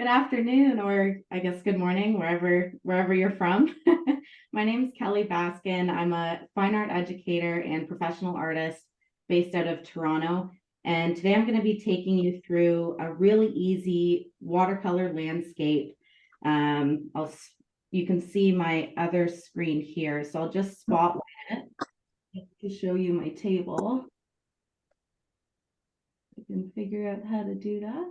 Good afternoon, or I guess good morning, wherever you're from. My name is Kelly Baskin. I'm a fine art educator and professional artist based out of Toronto. And today I'm going to be taking you through a really easy watercolor landscape. You can see my other screen here, so I'll just spotlight it to show you my table. I can figure out how to do that.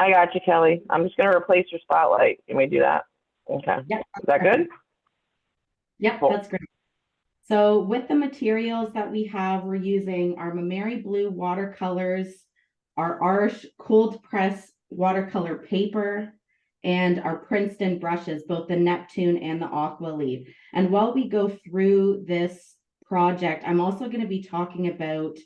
I got you, Kelly. I'm just going to replace your spotlight. Can we do that? Okay. Yep. Is that good? Yep, cool. That's great. So with the materials that we have, we're using our MaimeriBlu Watercolors, our Arch cold press watercolor paper, and our Princeton brushes, both the Neptune and the Aqua lead. And while we go through this project, I'm also going to be talking about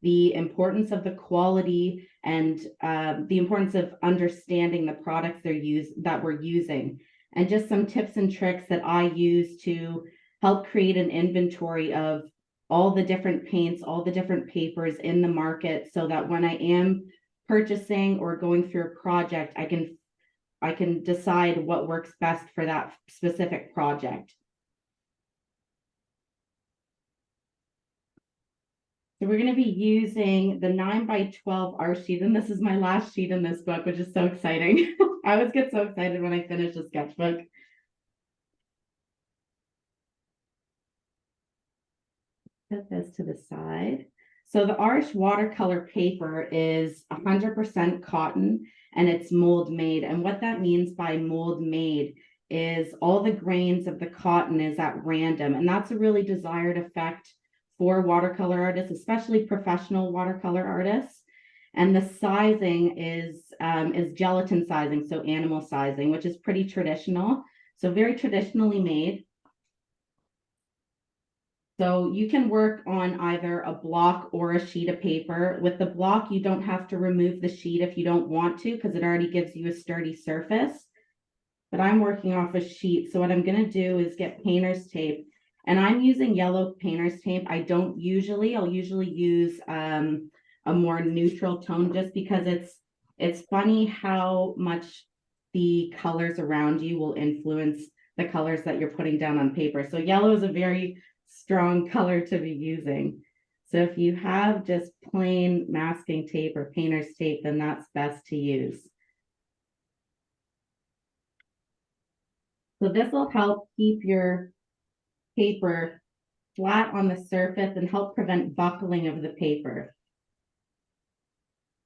the importance of the quality and the importance of understanding the products that we're using, and just some tips and tricks that I use to help create an inventory of all the different paints, all the different papers in the market, so that when I am purchasing or going through a project, I can decide what works best for that specific project. So we're going to be using the 9x12 art sheet, and this is my last sheet in this book, which is so exciting. I always get so excited when I finish a sketchbook. Put this to the side. So the Arch watercolor paper is 100% cotton, and it's mold made. And what that means by mold made is all the grains of the cotton is at random, and that's a really desired effect for watercolor artists, especially professional watercolor artists. And the sizing is gelatin sizing, so animal sizing, which is pretty traditional. So very traditionally made. So you can work on either a block or a sheet of paper. With the block, you don't have to remove the sheet if you don't want to, because it already gives you a sturdy surface. But I'm working off a sheet. So what I'm going to do is get painter's tape. And I'm using yellow painter's tape. I'll usually use a more neutral tone, just because it's funny how much the colors around you will influence the colors that you're putting down on paper. So yellow is a very strong color to be using. So if you have just plain masking tape or painter's tape, then that's best to use. So this will help keep your paper flat on the surface and help prevent buckling of the paper.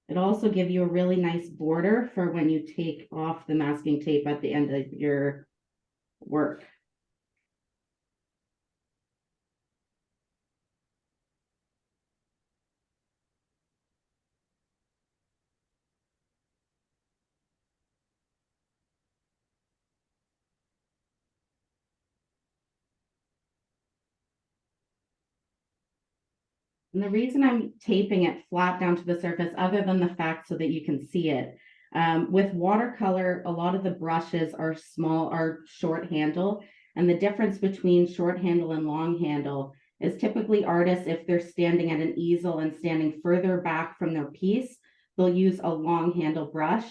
It'll also give you a really nice border for when you take off the masking tape at the end of your work. And the reason I'm taping it flat down to the surface, other than the fact so that you can see it, with watercolor, a lot of the brushes are short handle. And the difference between short handle and long handle is typically artists, if they're standing at an easel and standing further back from their piece, they'll use a long handle brush.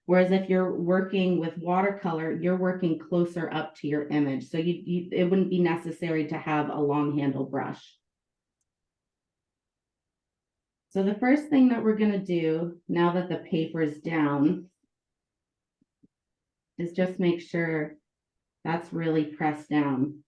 Whereas if you're working with watercolor, you're working closer up to your image. So it wouldn't be necessary to have a long handle brush. So the first thing that we're going to do now that the paper is down is just make sure that's really pressed down.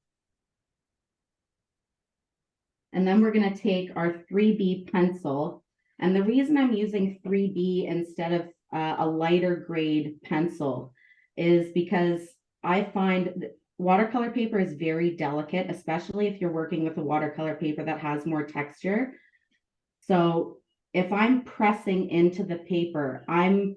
And then we're going to take our 3B pencil. And the reason I'm using 3B instead of a lighter grade pencil is because I find watercolor paper is very delicate, especially if you're working with a watercolor paper that has more texture. So if I'm pressing into the paper, I'm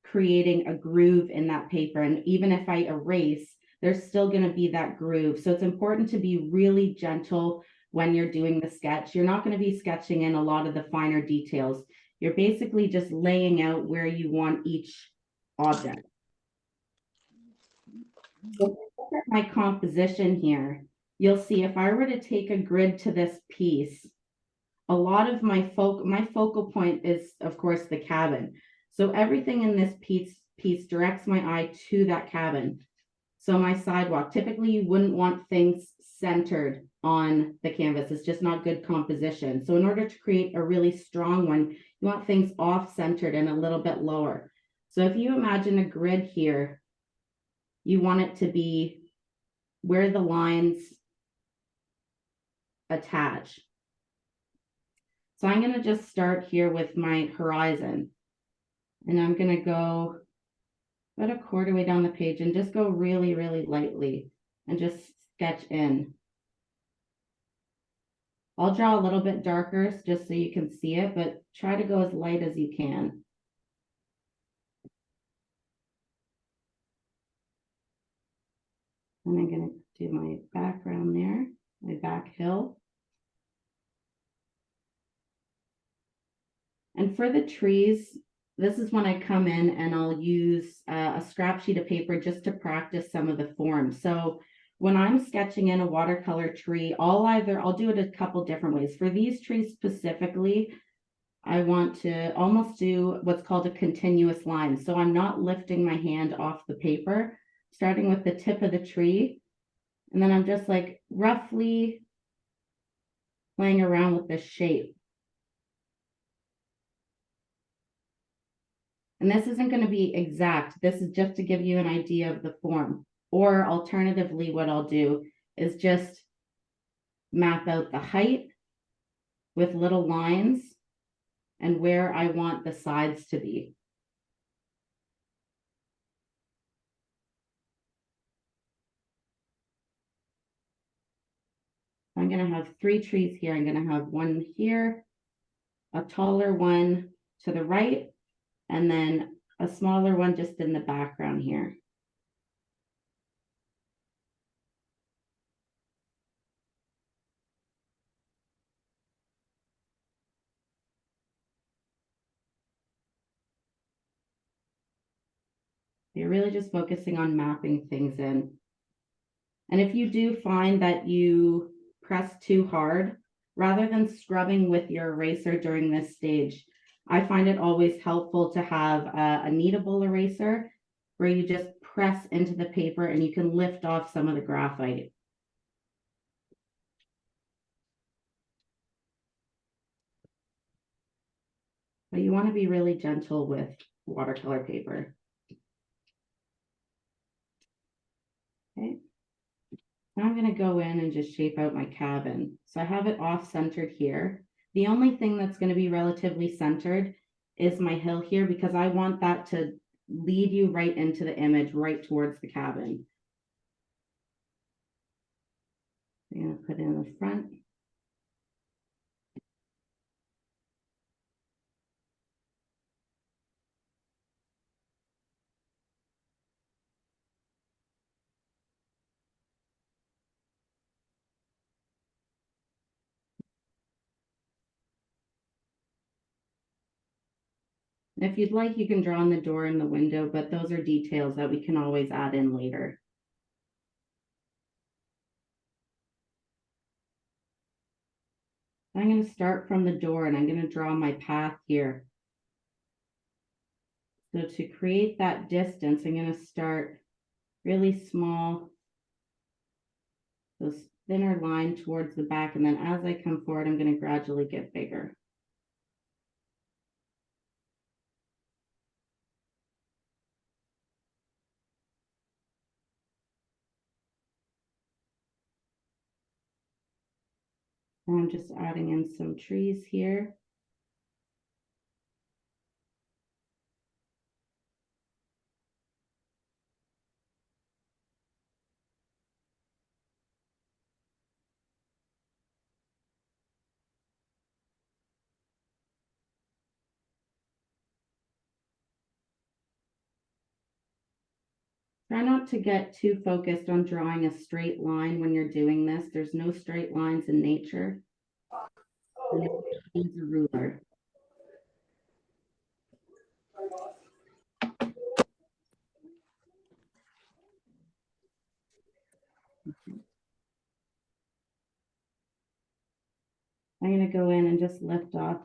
creating a groove in that paper. And even if I erase, there's still going to be that groove. So it's important to be really gentle when you're doing the sketch. You're not going to be sketching in a lot of the finer details. You're basically just laying out where you want each object. So if I look at my composition here, you'll see if I were to take a grid to this piece, a lot of my focal point is, of course, the cabin. So everything in this piece directs my eye to that cabin. So my sidewalk, typically you wouldn't want things centered on the canvas. It's just not good composition. So in order to create a really strong one, you want things off-centered and a little bit lower. So if you imagine a grid here, you want it to be where the lines attach. So I'm going to just start here with my horizon. And I'm going to go about a quarter way down the page and just go really, really lightly and just sketch in. I'll draw a little bit darker just so you can see it, but try to go as light as you can. And I'm going to do my background there, my back hill. And for the trees, this is when I come in and I'll use a scrap sheet of paper just to practice some of the forms. So when I'm sketching in a watercolor tree, I'll do it a couple different ways. For these trees specifically, I want to almost do what's called a continuous line. So I'm not lifting my hand off the paper, starting with the tip of the tree. And then I'm just like roughly playing around with this shape. And this isn't going to be exact. This is just to give you an idea of the form. Or alternatively, what I'll do is just map out the height with little lines and where I want the sides to be. I'm going to have 3 trees here. I'm going to have one here, a taller one to the right, and then a smaller one just in the background here. You're really just focusing on mapping things in. And if you do find that you press too hard, rather than scrubbing with your eraser during this stage, I find it always helpful to have a kneadable eraser where you just press into the paper and you can lift off some of the graphite. But you want to be really gentle with watercolor paper. Okay. Now I'm going to go in and just shape out my cabin. So I have it off-centered here. The only thing that's going to be relatively centered is my hill here because I want that to lead you right into the image, right towards the cabin. I'm going to put in the front. If you'd like, you can draw on the door and the window, but those are details that we can always add in later. I'm going to start from the door and I'm going to draw my path here. So to create that distance, I'm going to start really small, those thinner line towards the back. And then as I come forward, I'm going to gradually get bigger. And I'm just adding in some trees here. Try not to get too focused on drawing a straight line when you're doing this. There's no straight lines in nature. And use a ruler. I'm gonna go in and just lift off.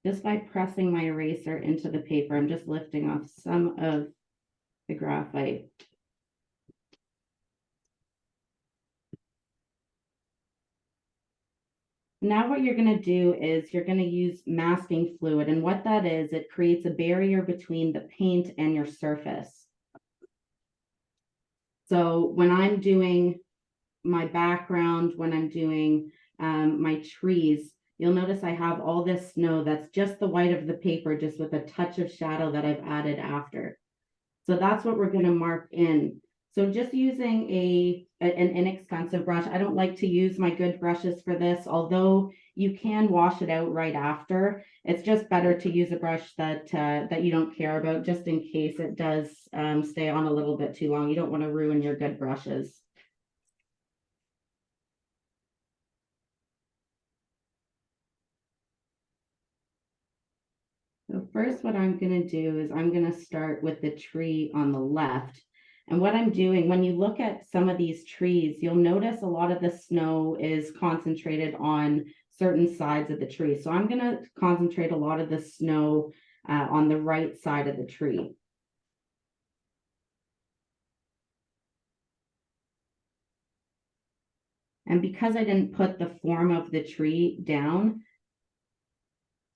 Just by pressing my eraser into the paper, I'm just lifting off some of the graphite. Now what you're going to do is you're going to use masking fluid. And what that is, it creates a barrier between the paint and your surface. So when I'm doing my background, when I'm doing my trees, you'll notice I have all this snow that's just the white of the paper, just with a touch of shadow that I've added after. So that's what we're going to mark in. So just using an inexpensive brush. I don't like to use my good brushes for this, although you can wash it out right after. It's just better to use a brush that you don't care about, just in case it does stay on a little bit too long. You don't want to ruin your good brushes. So first, what I'm going to do is I'm going to start with the tree on the left. And what I'm doing, when you look at some of these trees, you'll notice a lot of the snow is concentrated on certain sides of the tree. So I'm going to concentrate a lot of the snow on the right side of the tree. And because I didn't put the form of the tree down,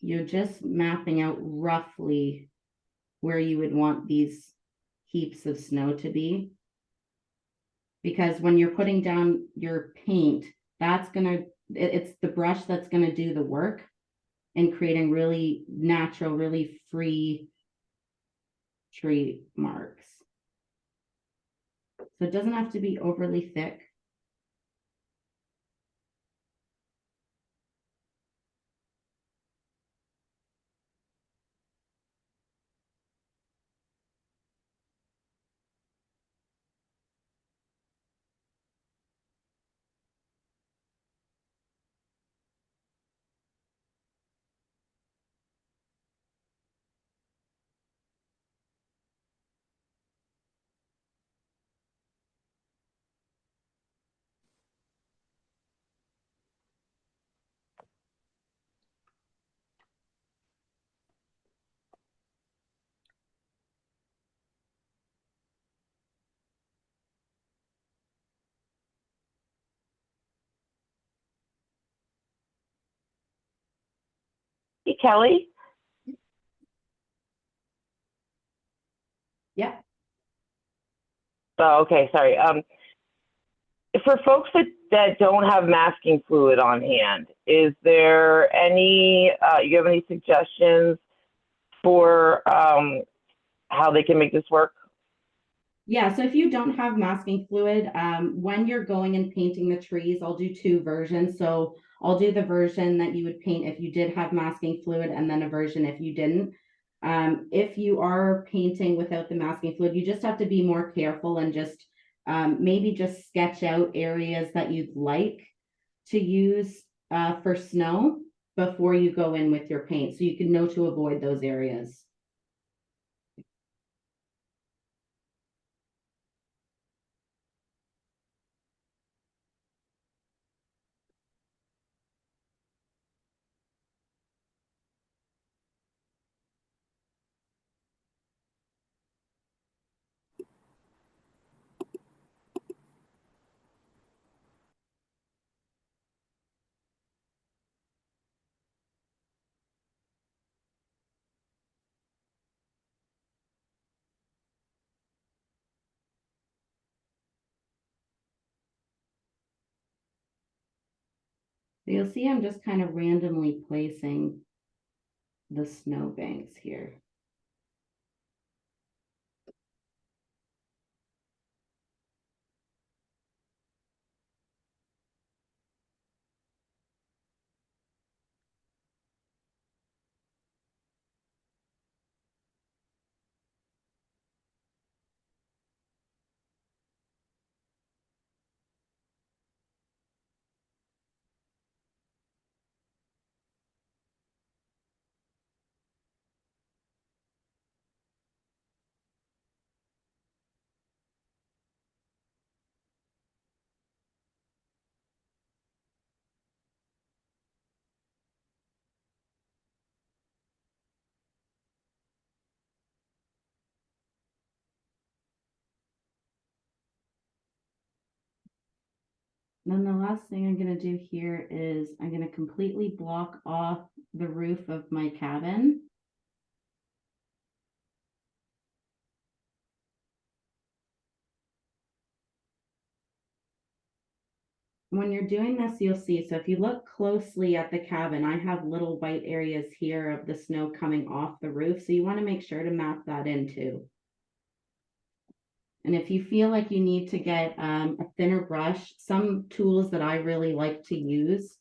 you're just mapping out roughly where you would want these heaps of snow to be. Because when you're putting down your paint, it's the brush that's gonna do the work in creating really natural, really free tree marks. So it doesn't have to be overly thick. Hey, Kelly. Yeah. Oh, okay. Sorry. For folks that don't have masking fluid on hand, is there any, you have any suggestions for how they can make this work? Yeah, so if you don't have masking fluid, when you're going and painting the trees, I'll do two versions. So I'll do the version that you would paint if you did have masking fluid, and then a version if you didn't. If you are painting without the masking fluid, you just have to be more careful and just maybe just sketch out areas that you'd like to use for snow before you go in with your paint, so you can know to avoid those areas. So you'll see I'm just kind of randomly placing the snow banks here. then the last thing I'm gonna do here is I'm gonna completely block off the roof of my cabin. When you're doing this, you'll see, so if you look closely at the cabin, I have little white areas here of the snow coming off the roof. So you want to make sure to map that in too. And if you feel like you need to get a thinner brush, some tools that I really like to use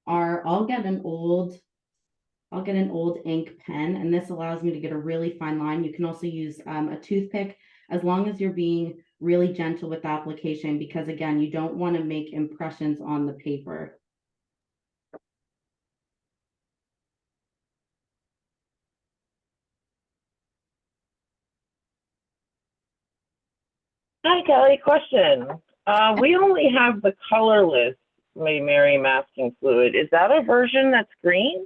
are, I'll get an old ink pen, and this allows me to get a really fine line. You can also use a toothpick, as long as you're being really gentle with application, because again, you don't want to make impressions on the paper. Hi, Kelly. Question. We only have the colorless Maimeri masking fluid. Is that a version that's green?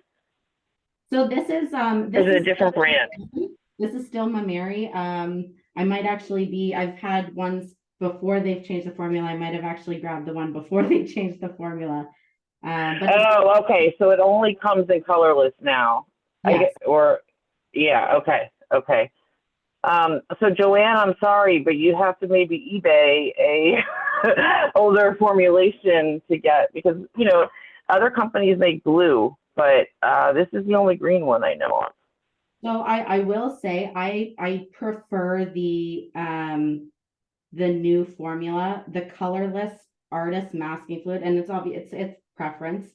So this is Is it a different brand? This is still Maimeri. I might actually be, I've had ones before they've changed the formula. I might have actually grabbed the one before they changed the formula. Oh, okay. So it only comes in colorless now. Yes. Yeah, okay. So Joanne, I'm sorry, but you have to maybe eBay a older formulation to get, because, you know, other companies make blue, but this is the only green one I know of. So I will say I prefer the new formula, the colorless artist masking fluid, and it's obvious it's preference,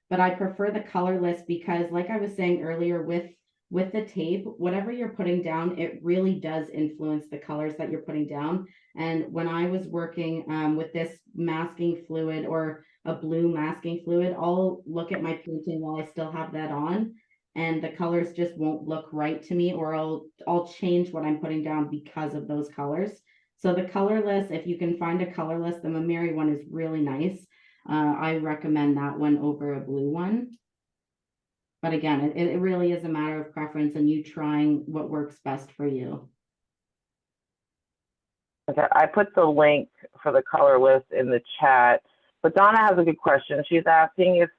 but I prefer the colorless because, like I was saying earlier, with the tape, whatever you're putting down, it really does influence the colors that you're putting down. And when I was working with this masking fluid or a blue masking fluid, I'll look at my painting while I still have that on, and the colors just won't look right to me, or I'll change what I'm putting down because of those colors. So the colorless, if you can find a colorless, the Maimeri one is really nice. I recommend that one over a blue one. But again, it really is a matter of preference and you trying what works best for you. Okay, I put the link for the colorless in the chat, but Donna has a good question. She's asking if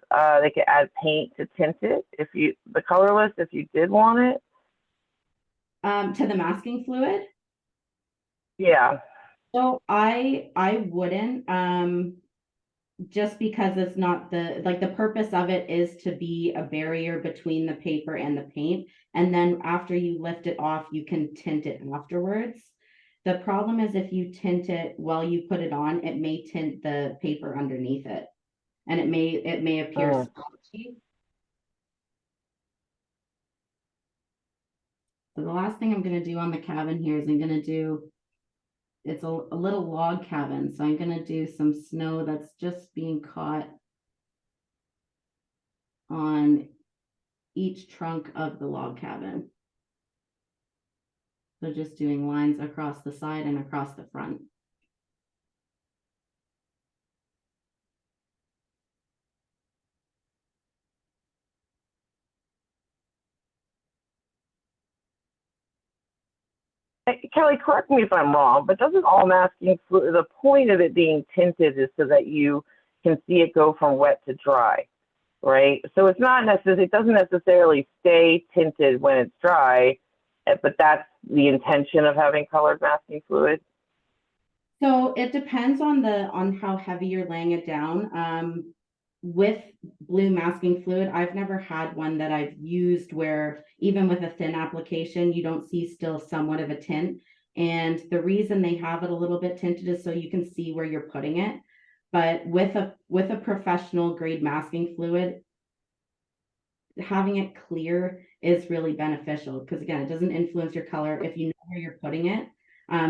they could add paint to tint it, the colorless, if you did want it. To the masking fluid? Yeah. So I wouldn't, just because it's not the purpose of it is to be a barrier between the paper and the paint. And then after you lift it off, you can tint it afterwards. The problem is if you tint it while you put it on, it may tint the paper underneath it, and it may appear splotchy. So the last thing I'm going to do on the cabin here is I'm going to do, it's a little log cabin. So I'm going to do some snow that's just being caught on each trunk of the log cabin. So just doing lines across the side and across the front. Kelly, correct me if I'm wrong, but doesn't all masking fluid, the point of it being tinted is so that you can see it go from wet to dry, right? So it's not necessarily, it doesn't necessarily stay tinted when it's dry, but that's the intention of having colored masking fluid. So it depends on how heavy you're laying it down. With blue masking fluid, I've never had one that I've used where even with a thin application, you don't see still somewhat of a tint. And the reason they have it a little bit tinted is so you can see where you're putting it. But with a professional grade masking fluid, having it clear is really beneficial because again, it doesn't influence your color. If you know where you're putting it,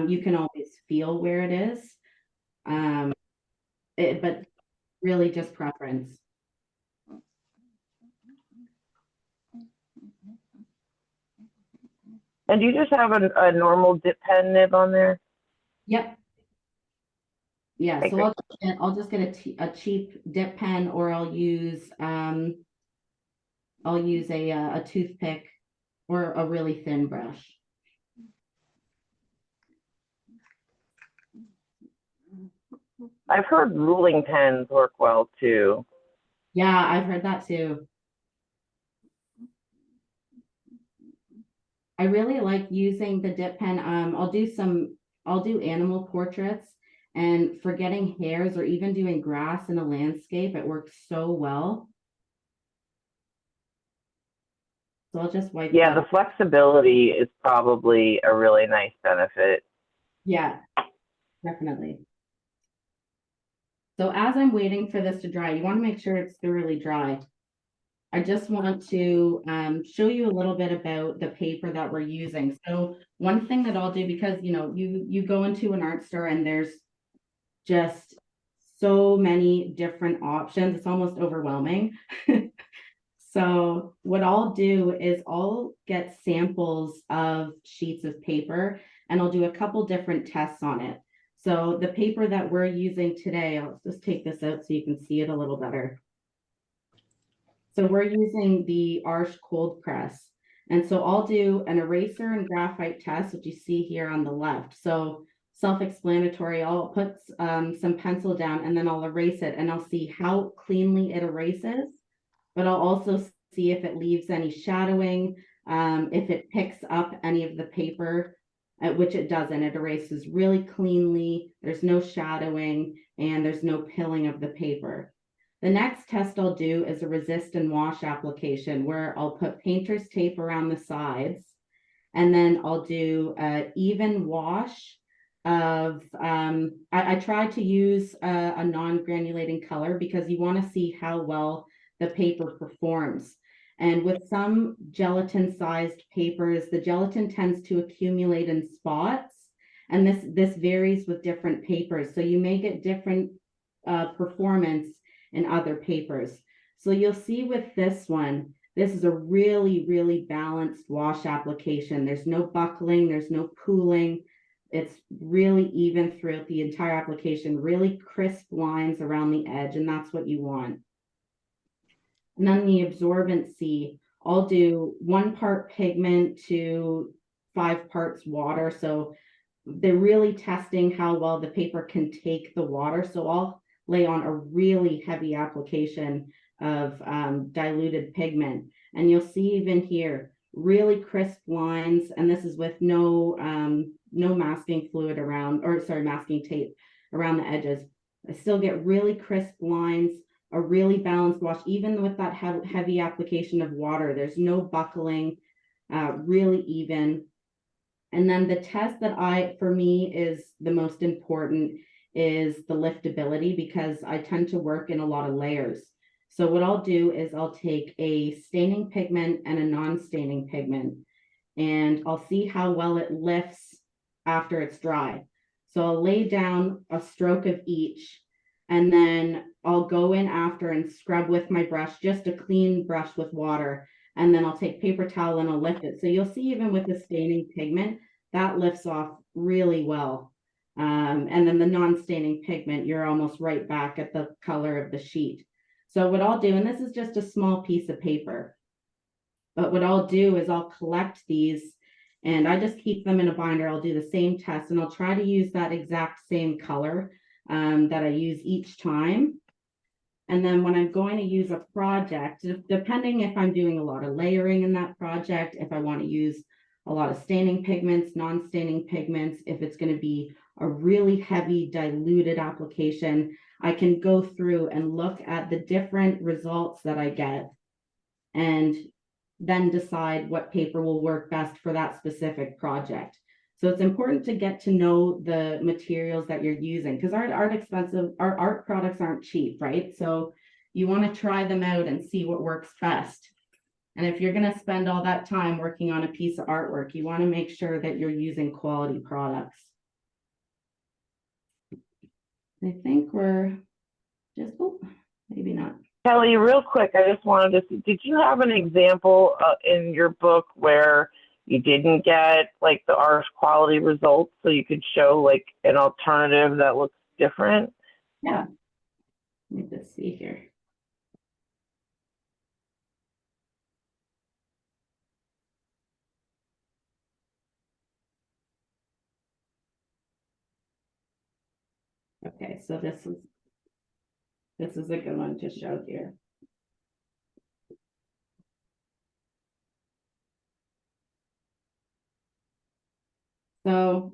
you can always feel where it is. But really just preference. And do you just have a normal dip pen nib on there? Yep. Yeah, Okay, so I'll just get a cheap dip pen, or I'll use a toothpick or a really thin brush. I've heard ruling pens work well too. Yeah, I've heard that too. I really like using the dip pen. I'll do animal portraits, and for getting hairs or even doing grass in a landscape, it works so well. So I'll just wipe Yeah, that. the flexibility is probably a really nice benefit. Yeah, definitely. So as I'm waiting for this to dry, you want to make sure it's thoroughly dry. I just want to show you a little bit about the paper that we're using. So one thing that I'll do, because you go into an art store and there's just so many different options, it's almost overwhelming. So what I'll do is I'll get samples of sheets of paper and I'll do a couple different tests on it. So the paper that we're using today, I'll just take this out so you can see it a little better. So we're using the Arch cold press. And so I'll do an eraser and graphite test, which you see here on the left. So self-explanatory, I'll put some pencil down and then I'll erase it and I'll see how cleanly it erases, but I'll also see if it leaves any shadowing, if it picks up any of the paper, which it doesn't. It erases really cleanly, there's no shadowing, and there's no pilling of the paper. The next test I'll do is a resist and wash application where I'll put painter's tape around the sides, and then I'll do an even wash of, I try to use a non-granulating color because you want to see how well the paper performs. And with some gelatin sized papers, the gelatin tends to accumulate in spots. And this varies with different papers. So you may get different performance in other papers. So you'll see with this one, this is a really, really balanced wash application. There's no buckling, there's no pooling. It's really even throughout the entire application, really crisp lines around the edge, and that's what you want. And then the absorbency, I'll do 1 part pigment to 5 parts water. So they're really testing how well the paper can take the water. So I'll lay on a really heavy application of diluted pigment. And you'll see even here, really crisp lines. And this is with no masking fluid around, or sorry, masking tape around the edges. I still get really crisp lines, a really balanced wash, even with that heavy application of water. There's no buckling, really even. And then the test that for me is the most important is the liftability, because I tend to work in a lot of layers. So what I'll do is I'll take a staining pigment and a non-staining pigment, and I'll see how well it lifts after it's dry. So I'll lay down a stroke of each, and then I'll go in after and scrub with my brush, just a clean brush with water. And then I'll take paper towel and I'll lift it. So you'll see even with the staining pigment, that lifts off really well. And then the non-staining pigment, you're almost right back at the color of the sheet. So what I'll do, and this is just a small piece of paper, but what I'll do is I'll collect these and I just keep them in a binder. I'll do the same test and I'll try to use that exact same color that I use each time. And then when I'm going to use a project, depending if I'm doing a lot of layering in that project, if I want to use a lot of staining pigments, non-staining pigments, if it's going to be a really heavy diluted application, I can go through and look at the different results that I get and then decide what paper will work best for that specific project. So it's important to get to know the materials that you're using, because our art products aren't cheap, right? So you want to try them out and see what works best. And if you're going to spend all that time working on a piece of artwork, you want to make sure that you're using quality products. I think we're just, oh, maybe not. Kelly, real quick, I just wanted to see, did you have an example in your book where you didn't get like the art quality results, so you could show like an alternative that looks different? Yeah. Let me just see here. Okay, so this is a good one to show here. So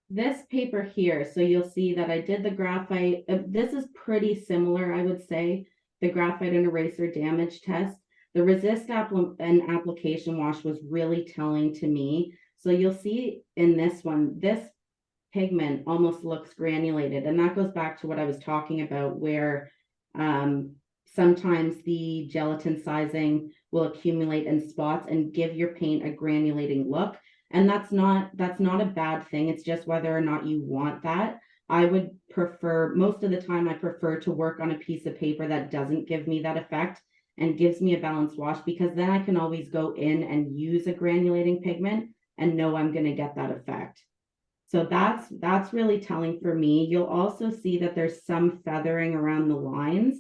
this paper here, so you'll see that I did the graphite. This is pretty similar, I would say, the graphite and eraser damage test. The resist and application wash was really telling to me. So you'll see in this one, this pigment almost looks granulated. And that goes back to what I was talking about, where sometimes the gelatin sizing will accumulate in spots and give your paint a granulating look. And that's not a bad thing. It's just whether or not you want that. I would prefer, most of the time, I prefer to work on a piece of paper that doesn't give me that effect and gives me a balanced wash, because then I can always go in and use a granulating pigment and know I'm going to get that effect. So that's really telling for me. You'll also see that there's some feathering around the lines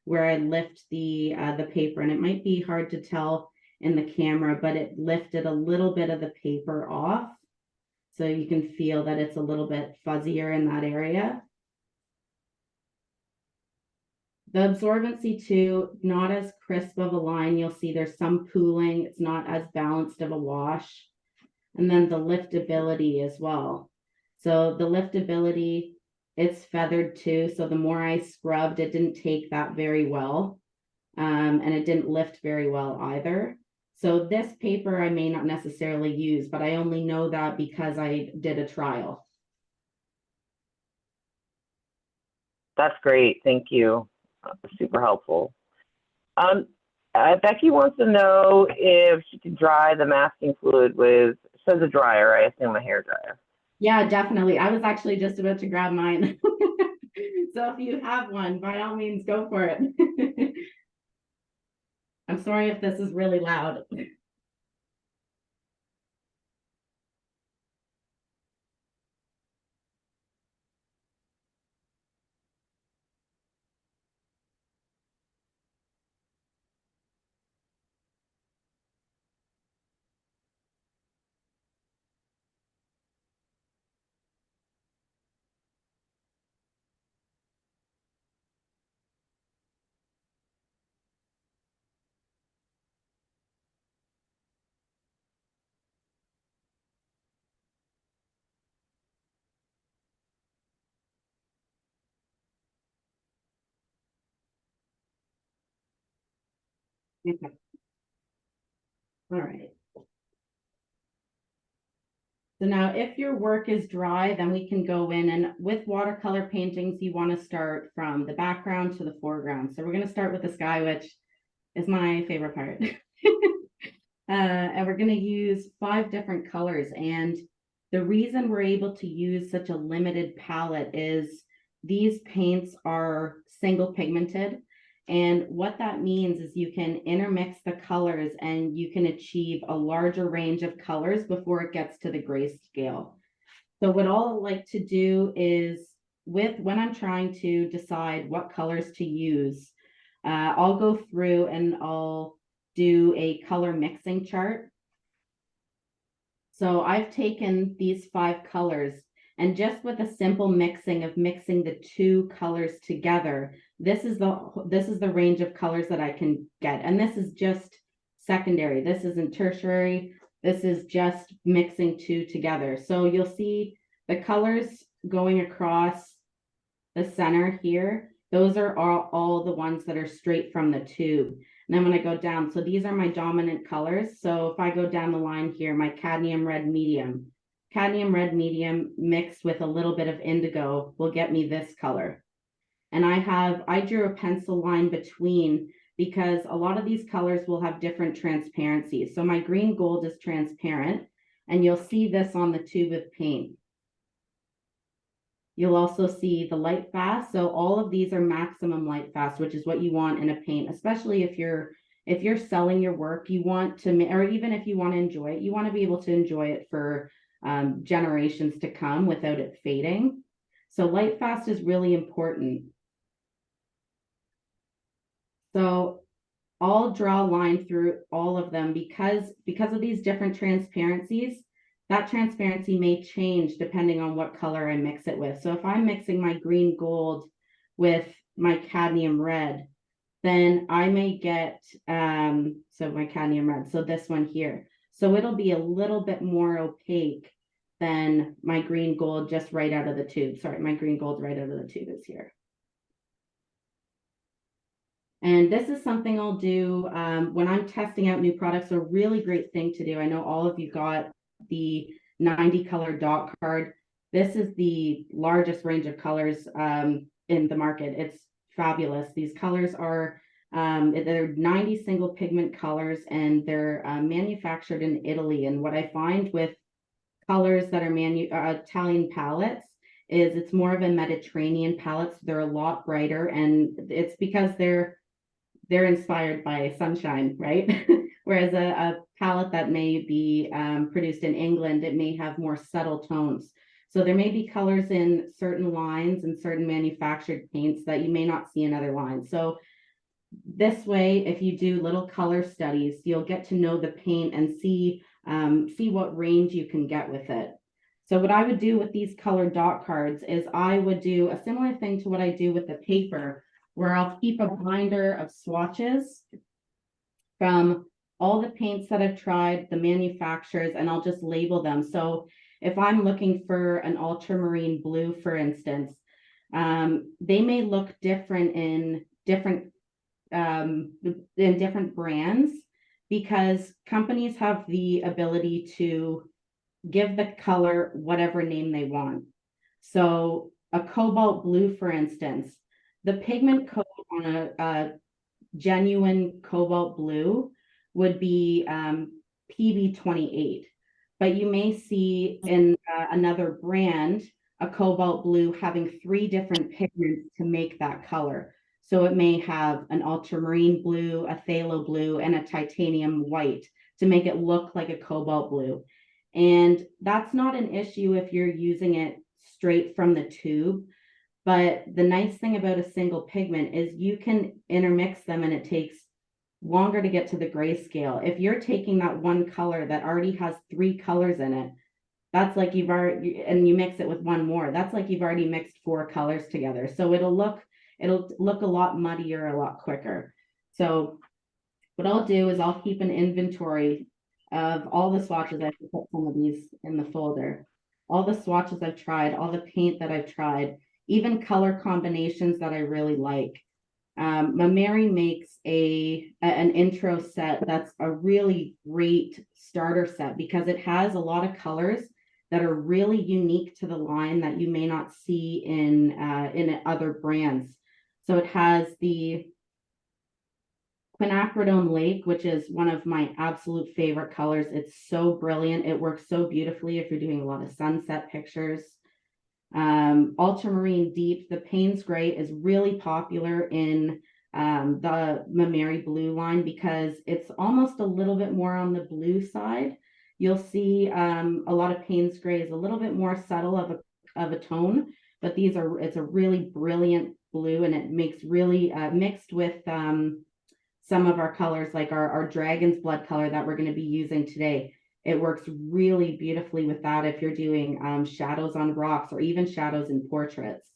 where I lift the paper, and it might be hard to tell in the camera, but it lifted a little bit of the paper off. So you can feel that it's a little bit fuzzier in that area. The absorbency too, not as crisp of a line. You'll see there's some pooling. It's not as balanced of a wash. And then the liftability as well. So the liftability, it's feathered too. So the more I scrubbed, it didn't take that very well. And it didn't lift very well either. So this paper I may not necessarily use, but I only know that because I did a trial. That's great. Thank you. Super helpful. Becky wants to know if she can dry the masking fluid with, says a dryer, I assume a hair dryer. Yeah, definitely. I was actually just about to grab mine. So if you have one, by all means, go for it. I'm sorry if this is really loud. Okay. All right. So now if your work is dry, then we can go in, and with watercolor paintings, you want to start from the background to the foreground. So we're going to start with the sky, which is my favorite part. And we're going to use 5 different colors. And the reason we're able to use such a limited palette is these paints are single pigmented. And what that means is you can intermix the colors and you can achieve a larger range of colors before it gets to the grayscale. So what I'll like to do is, when I'm trying to decide what colors to use, I'll go through and I'll do a color mixing chart. So I've taken these 5 colors, and just with a simple mixing the 2 colors together, this is the range of colors that I can get. And this is just secondary. This isn't tertiary. This is just mixing 2 together. So you'll see the colors going across the center here. Those are all the ones that are straight from the tube. And then when I go down, so these are my dominant colors. So if I go down the line here, my cadmium red medium mixed with a little bit of indigo will get me this color. And I drew a pencil line between, because a lot of these colors will have different transparencies. So my green gold is transparent, and you'll see this on the tube of paint. You'll also see the light fast. So all of these are maximum light fast, which is what you want in a paint, especially if you're selling your work, you want to, or even if you want to enjoy it, you want to be able to enjoy it for generations to come without it fading. So light fast is really important. So I'll draw a line through all of them because of these different transparencies. that transparency may change depending on what color I mix it with. So if I'm mixing my green gold with my cadmium red, then I may get, so my cadmium red, so this one here. So it'll be a little bit more opaque than my green gold just right out of the tube. Sorry, my green gold right out of the tube is here. And this is something I'll do when I'm testing out new products. A really great thing to do. I know all of you got the 90 color dot card. This is the largest range of colors in the market. It's fabulous. These colors are they're 90 single pigment colors, and they're manufactured in Italy. And what I find with colors that are Italian palettes is it's more of a Mediterranean palette. So they're a lot brighter, and it's because they're inspired by sunshine, right? Whereas a palette that may be produced in England, it may have more subtle tones. So there may be colors in certain lines and certain manufactured paints that you may not see in other lines. So this way, if you do little color studies, you'll get to know the paint and see what range you can get with it. So what I would do with these color dot cards is I would do a similar thing to what I do with the paper, where I'll keep a binder of swatches from all the paints that I've tried, the manufacturers, and I'll just label them. So if I'm looking for an ultramarine blue, for instance, they may look different in different brands, because companies have the ability to give the color whatever name they want. So a cobalt blue, for instance, the pigment code on a genuine cobalt blue would be PB28, but you may see in another brand a cobalt blue having 3 different pigments to make that color. So it may have an ultramarine blue, a phthalo blue, and a titanium white to make it look like a cobalt blue. And that's not an issue if you're using it straight from the tube. But the nice thing about a single pigment is you can intermix them, and it takes longer to get to the grayscale. If you're taking that one color that already has 3 colors in it, that's like you've already, and you mix it with one more, that's like you've already mixed 4 colors together. So it'll look a lot muddier, a lot quicker. So what I'll do is I'll keep an inventory of all the swatches. I can put some of these in the folder. All the swatches I've tried, all the paint that I've tried, even color combinations that I really like. Maimeri makes an intro set that's a really great starter set, because it has a lot of colors that are really unique to the line that you may not see in other brands. So it has the quinacridone lake, which is one of my absolute favorite colors. It's so brilliant. It works so beautifully if you're doing a lot of sunset pictures. Ultramarine deep, the Payne's gray, is really popular in the MaimeriBlu line because it's almost a little bit more on the blue side. You'll see a lot of Payne's gray is a little bit more subtle of a tone, but it's a really brilliant blue, and it makes really mixed with some of our colors, like our dragon's blood color that we're going to be using today. It works really beautifully with that if you're doing shadows on rocks or even shadows in portraits.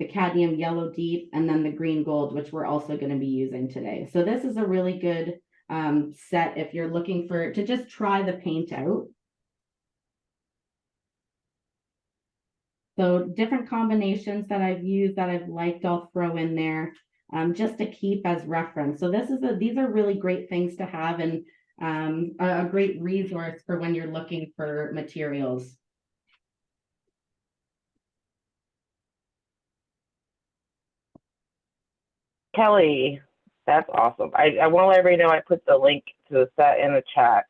The cadmium yellow deep, and then the green gold, which we're also going to be using today. So this is a really good set if you're looking to just try the paint out. So different combinations that I've used that I've liked, I'll throw in there just to keep as reference. So these are really great things to have, and a great resource for when you're looking for materials. Kelly, that's awesome. I want to let everybody know I put the link to the set in the chat.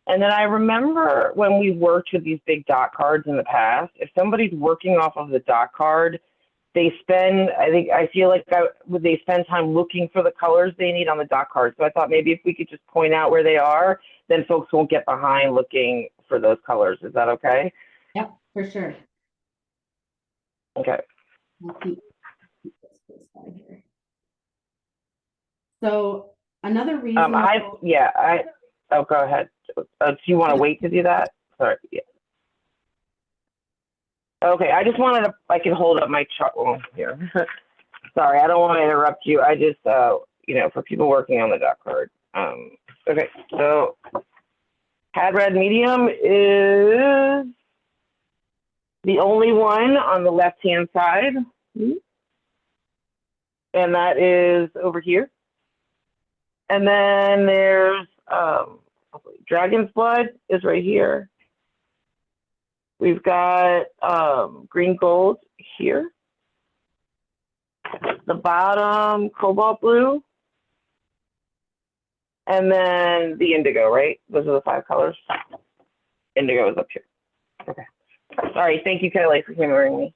And then I remember when we worked with these big dot cards in the past, if somebody's working off of the dot card, they spend time looking for the colors they need on the dot card. So I thought maybe if we could just point out where they are, then folks won't get behind looking for those colors. Is that okay? Yep, for sure. Okay. I'll keep this by here. So another reason. Oh, go ahead. Do you want to wait to do that? Sorry. Yeah. Okay, I just wanted to, I can hold up my chart. Well, here. Sorry, I don't want to interrupt you. I just, you know, for people working on the doc card. Okay, so pad red medium is the only one on the left-hand side. And that is over here. And then there's Dragon's Blood is right here. We've got green gold here. The bottom, cobalt blue. And then the indigo, right? Those are the 5 colors. Indigo is up here. Okay. Sorry, thank you, Kelly, for humoring me.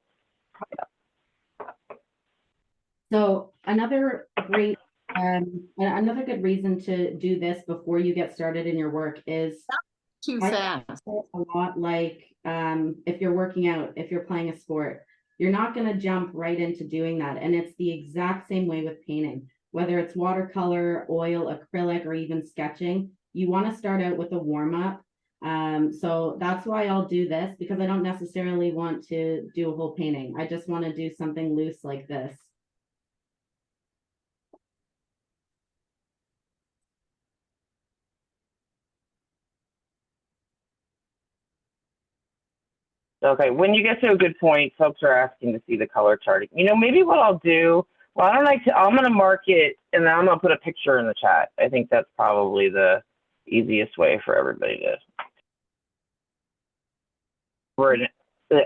So another great, another good reason to do this before you get started in your work is too fast. A lot like if you're working out, if you're playing a sport, you're not going to jump right into doing that. And it's the exact same way with painting, whether it's watercolor, oil, acrylic, or even sketching. You want to start out with a warm up. So that's why I'll do this, because I don't necessarily want to do a whole painting. I just want to do something loose like this. Okay, when you get to a good point, folks are asking to see the color charting. You know, maybe what I'll do, well, I don't like to, I'm going to mark it and then I'm going to put a picture in the chat. I think that's probably the easiest way for everybody to.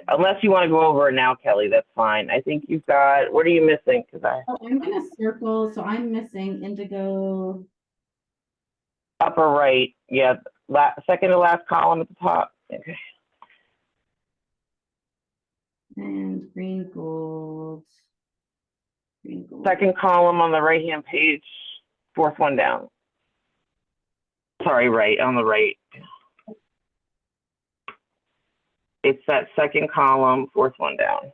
Unless you want to go over it now, Kelly, that's fine. I think you've got, what are you missing? I'm going to circle, so I'm missing indigo. Upper right, yeah, second to last column at the top. Okay. And green gold. Green gold. Second column on the right-hand page, 4th one down. Sorry, right, on the right. It's that second column, 4th one down.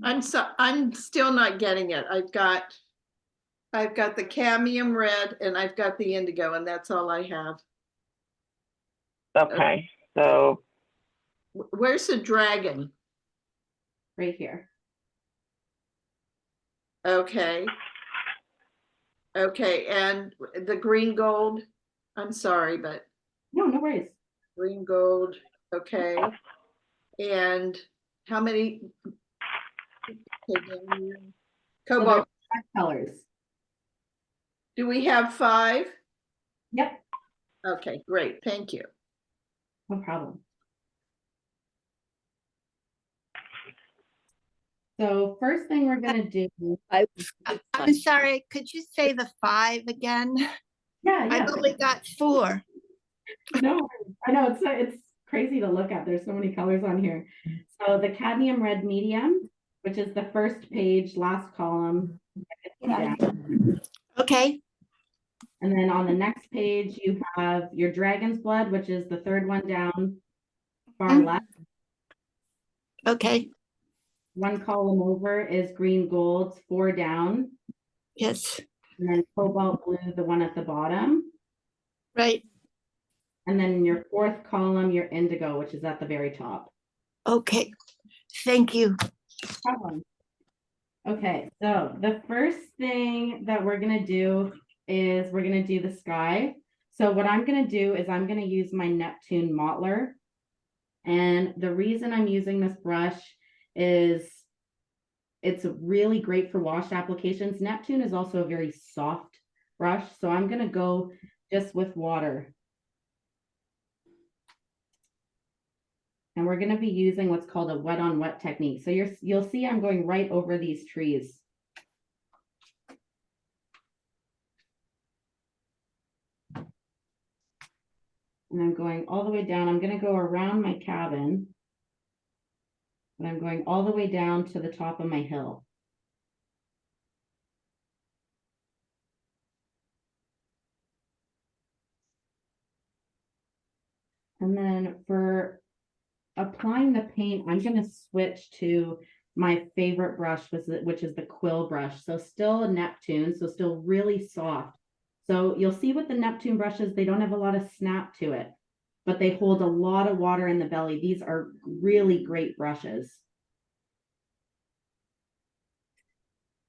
I'm still not getting it. I've got the cadmium red and I've got the indigo, and that's all I have. Okay, so. Where's the dragon? Right here. Okay. Okay, and the green gold, I'm sorry, but. No worries. Green gold, okay. And how many? Cobalt. Colors. Do we have 5? Yep. Okay, great, thank you. No problem. So first thing we're going to do. I'm sorry, could you say the 5 again? Yeah. I've only got 4. No, I know it's crazy to look at. There's so many colors on here. So the cadmium red medium, which is the first page, last column. Okay. And then on the next page, you have your dragon's blood, which is the 3rd one down, far left. Okay. 1 column over is green gold, 4 down. Yes. And then cobalt blue, the one at the bottom. Right. And then your 4th column, your indigo, which is at the very top. Okay. Thank you. Problem. Okay, so the first thing that we're going to do is we're going to do the sky. So what I'm going to do is I'm going to use my Neptune mottler. And the reason I'm using this brush is it's really great for wash applications. Neptune is also a very soft brush. So I'm going to go just with water. And we're going to be using what's called a wet on wet technique. So you'll see I'm going right over these trees. And I'm going all the way down. I'm going to go around my cabin. And I'm going all the way down to the top of my hill. And then for applying the paint, I'm going to switch to my favorite brush, which is the quill brush. So still a Neptune, so still really soft, So you'll see with the Neptune brushes, they don't have a lot of snap to it, but they hold a lot of water in the belly. These are really great brushes.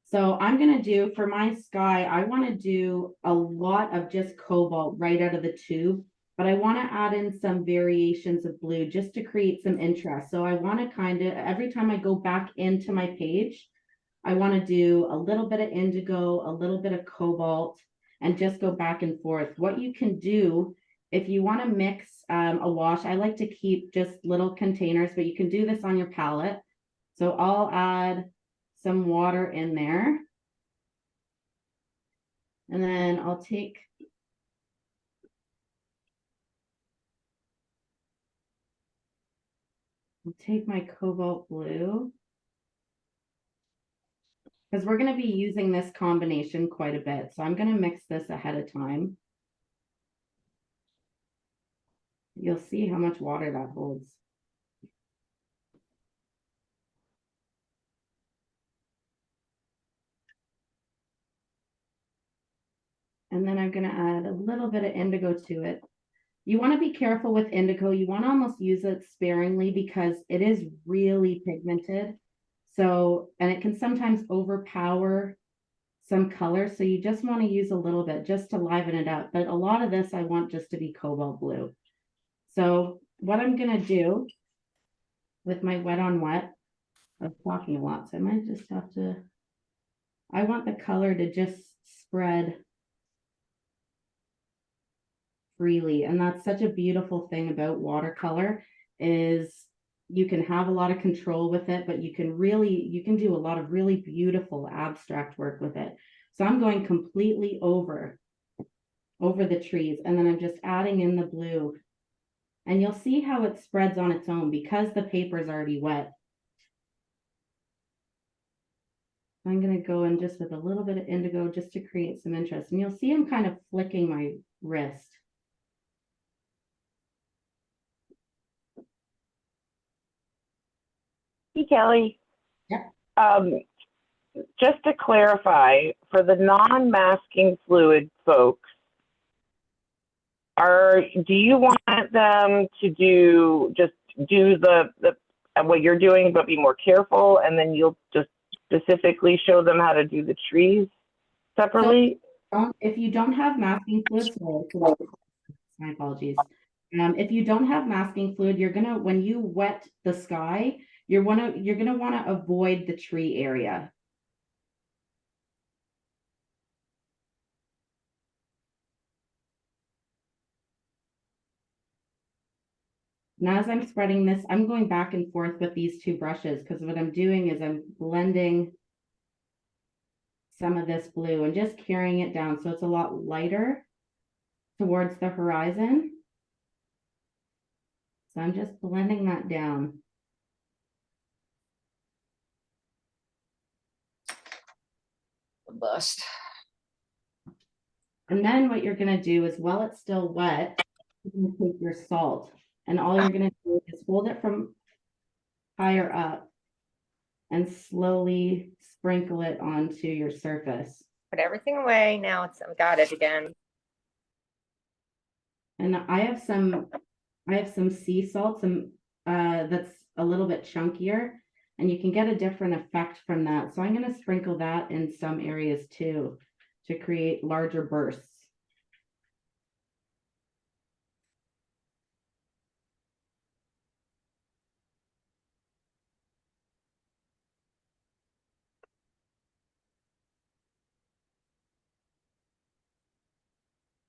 So I'm going to do, for my sky, I want to do a lot of just cobalt right out of the tube, but I want to add in some variations of blue just to create some interest. So I want to kind of, every time I go back into my page, I want to do a little bit of indigo, a little bit of cobalt, and just go back and forth. What you can do, if you want to mix a wash, I like to keep just little containers, but you can do this on your palette. So I'll add some water in there. And then I'll take my cobalt blue, because we're going to be using this combination quite a bit. So I'm going to mix this ahead of time. You'll see how much water that holds. And then I'm going to add a little bit of indigo to it. You want to be careful with indigo. You want to almost use it sparingly because it is really pigmented. So, and it can sometimes overpower some color. So you just want to use a little bit just to liven it up. But a lot of this I want just to be cobalt blue. So what I'm going to do with my wet on wet, I was talking a lot, so I might just have to, I want the color to just spread freely. And that's such a beautiful thing about watercolor is you can have a lot of control with it, but you can do a lot of really beautiful abstract work with it. So I'm going completely over the trees, and then I'm just adding in the blue, and you'll see how it spreads on its own because the paper is already wet. I'm going to go in just with a little bit of indigo just to create some interest, and you'll see I'm kind of flicking my wrist. Hey, Kelly. Yeah. Just to clarify, for the non-masking fluid folks, do you want them to do the what you're doing, but be more careful, and then you'll just specifically show them how to do the trees separately? So, if you don't have masking fluid, my apologies. If you don't have masking fluid, you're gonna, when you wet the sky, you're gonna want to avoid the tree area. Now, as I'm spreading this, I'm going back and forth with these two brushes because what I'm doing is I'm blending some of this blue and just carrying it down so it's a lot lighter towards the horizon. So I'm just blending that down. Bust. And then what you're going to do is, while it's still wet, you're going to take your salt, and all you're going to do is hold it from higher up and slowly sprinkle it onto your surface. Put everything away. Now it's, I've got it again. And I have some sea salt, that's a little bit chunkier, and you can get a different effect from that. So I'm going to sprinkle that in some areas too to create larger bursts.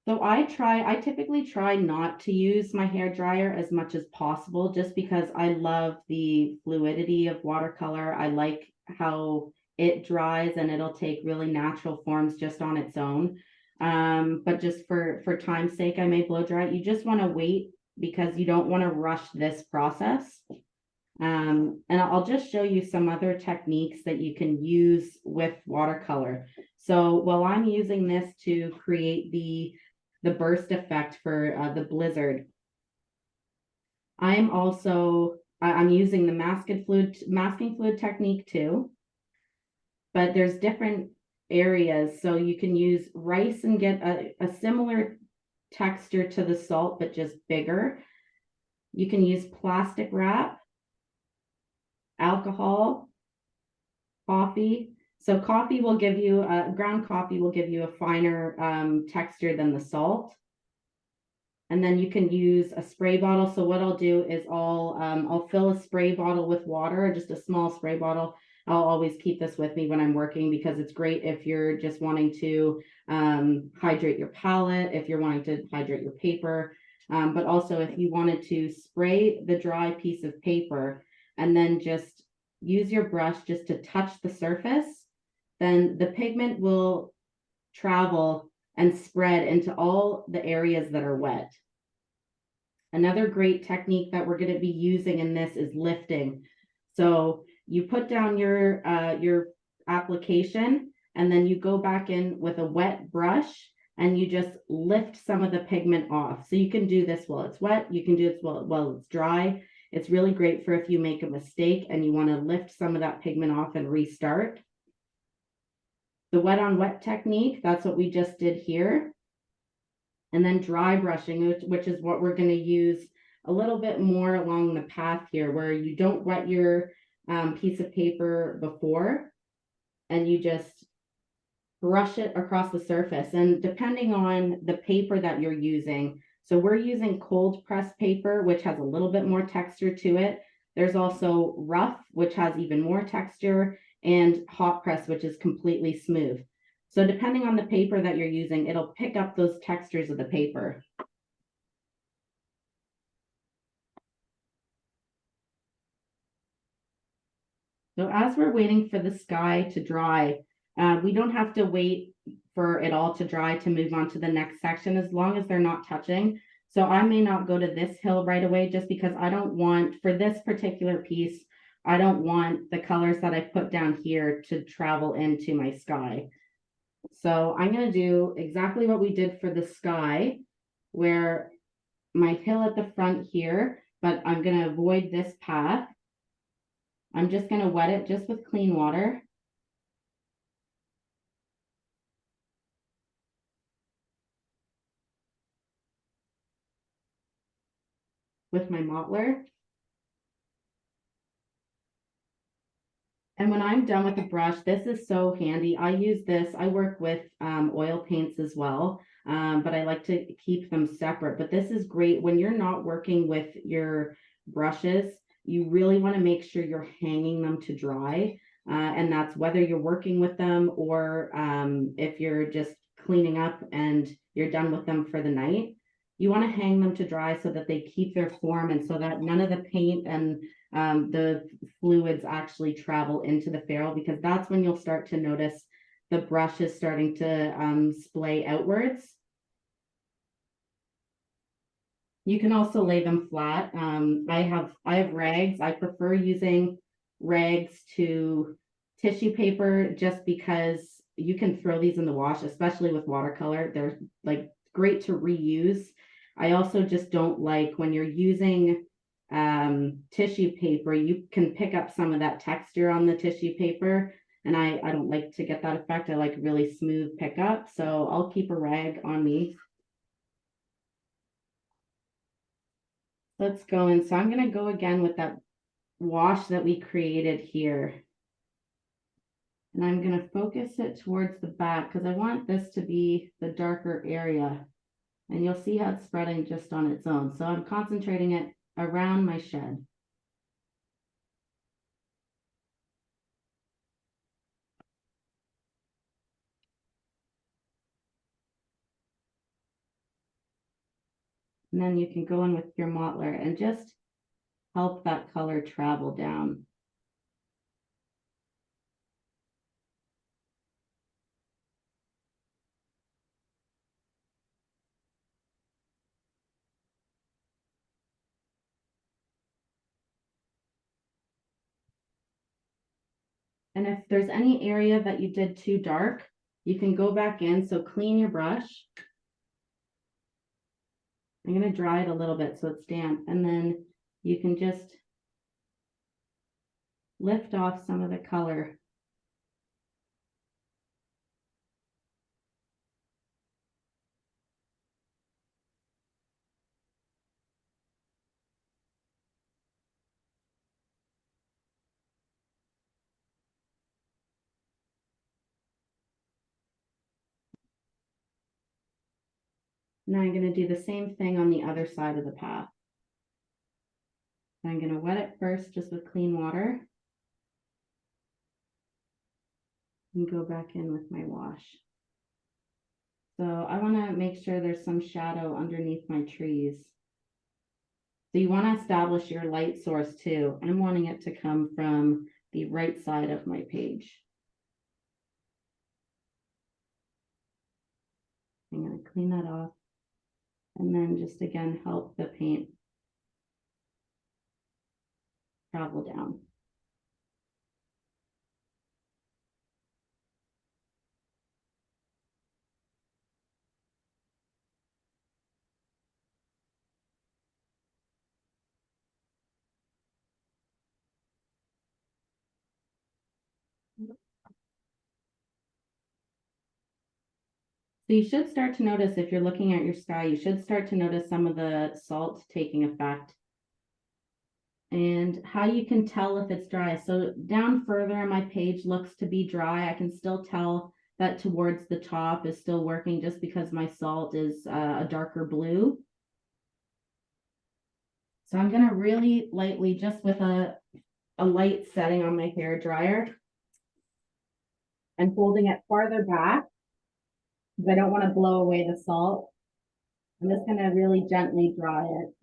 So I typically try not to use my hair dryer as much as possible, just because I love the fluidity of watercolor. I like how it dries and it'll take really natural forms just on its own. But just for time's sake, I may blow dry it. You just want to wait because you don't want to rush this process. And I'll just show you some other techniques that you can use with watercolor. So while I'm using this to create the burst effect for the blizzard, I'm using the masking fluid technique too. But there's different areas. So you can use rice and get a similar texture to the salt, but just bigger. You can use plastic wrap, alcohol, coffee. So coffee will give you, ground coffee will give you a finer texture than the salt. And then you can use a spray bottle. So what I'll do is I'll fill a spray bottle with water, just a small spray bottle. I'll always keep this with me when I'm working because it's great if you're just wanting to hydrate your palette, if you're wanting to hydrate your paper, but also if you wanted to spray the dry piece of paper and then just use your brush just to touch the surface, then the pigment will travel and spread into all the areas that are wet. Another great technique that we're going to be using in this is lifting. So you put down your application and then you go back in with a wet brush and you just lift some of the pigment off. So you can do this while it's wet. You can do this while it's dry. It's really great for if you make a mistake and you want to lift some of that pigment off and restart. The wet on wet technique, that's what we just did here. And then dry brushing, which is what we're going to use a little bit more along the path here, where you don't wet your piece of paper before and you just brush it across the surface. And depending on the paper that you're using, so we're using cold press paper, which has a little bit more texture to it. There's also rough, which has even more texture, and hot press, which is completely smooth. So depending on the paper that you're using, it'll pick up those textures of the paper. So as we're waiting for the sky to dry, we don't have to wait for it all to dry to move on to the next section, as long as they're not touching. So I may not go to this hill right away just because I don't want, for this particular piece, I don't want the colors that I put down here to travel into my sky. So I'm going to do exactly what we did for the sky, where my hill at the front here, but I'm going to avoid this path. I'm just going to wet it just with clean water. With my mottler. And when I'm done with the brush, this is so handy. I use this, I work with oil paints as well, but I like to keep them separate. But this is great when you're not working with your brushes. You really want to make sure you're hanging them to dry. And that's whether you're working with them or if you're just cleaning up and you're done with them for the night. You want to hang them to dry so that they keep their form and so that none of the paint and the fluids actually travel into the ferrule, because that's when you'll start to notice the brush is starting to splay outwards. You can also lay them flat. I have rags. I prefer using rags to tissue paper just because you can throw these in the wash, especially with watercolor. They're like great to reuse. I also just don't like when you're using tissue paper, you can pick up some of that texture on the tissue paper. And I don't like to get that effect. I like really smooth pickup. So I'll keep a rag on me. Let's go in. So I'm going to go again with that wash that we created here. And I'm going to focus it towards the back because I want this to be the darker area. And you'll see how it's spreading just on its own. So I'm concentrating it around my shed. And then you can go in with your mottler and just help that color travel down. And if there's any area that you did too dark, you can go back in. So clean your brush. I'm going to dry it a little bit so it's damp. And then you can just lift off some of the color. Now I'm going to do the same thing on the other side of the path. I'm going to wet it first just with clean water. And go back in with my wash. So I want to make sure there's some shadow underneath my trees. So you want to establish your light source too. I'm wanting it to come from the right side of my page. I'm going to clean that off and then just again help the paint travel down. So you should start to notice, if you're looking at your sky, you should start to notice some of the salt taking effect. And how you can tell if it's dry. So down further on my page looks to be dry. I can still tell that towards the top is still working just because my salt is a darker blue. So I'm gonna really lightly, just with a light setting on my hair dryer and holding it farther back because I don't want to blow away the salt. I'm just gonna really gently dry it.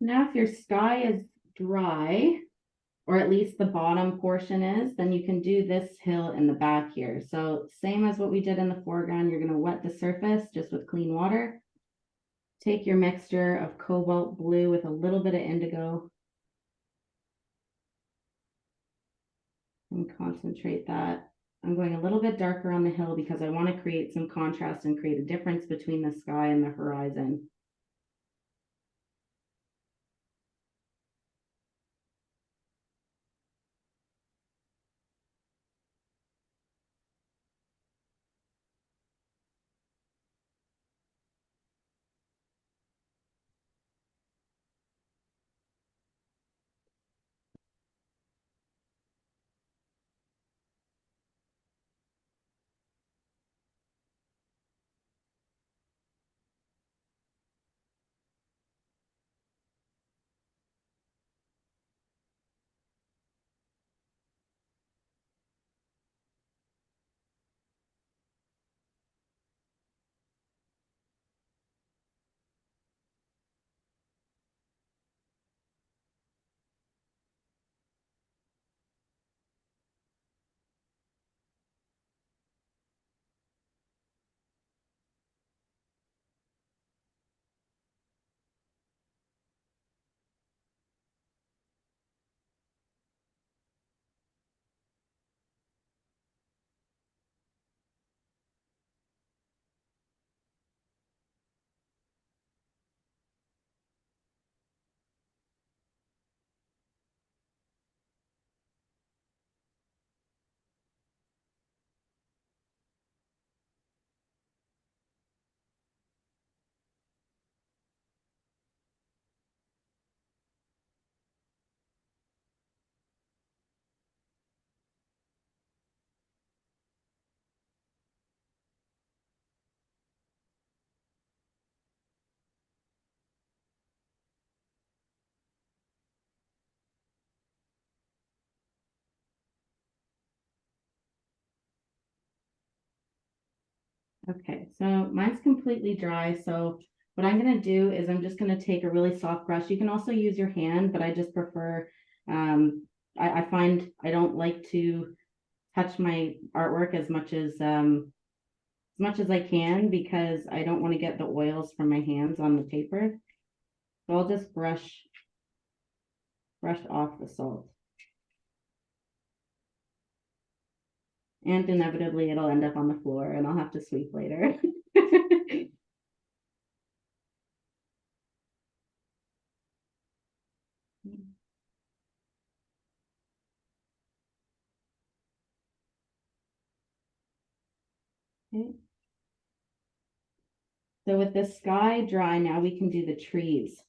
Now, if your sky is dry, or at least the bottom portion is, then you can do this hill in the back here. So same as what we did in the foreground, you're gonna wet the surface just with clean water. Take your mixture of cobalt blue with a little bit of indigo and concentrate that. I'm going a little bit darker on the hill because I want to create some contrast and create a difference between the sky and the horizon. Okay, so mine's completely dry. So what I'm gonna do is I'm just gonna take a really soft brush. You can also use your hand, but I just prefer, I find I don't like to touch my artwork as much as I can because I don't want to get the oils from my hands on the paper. So I'll just brush off the salt. And inevitably it'll end up on the floor and I'll have to sweep later. Okay. So with the sky dry, now we can do the trees.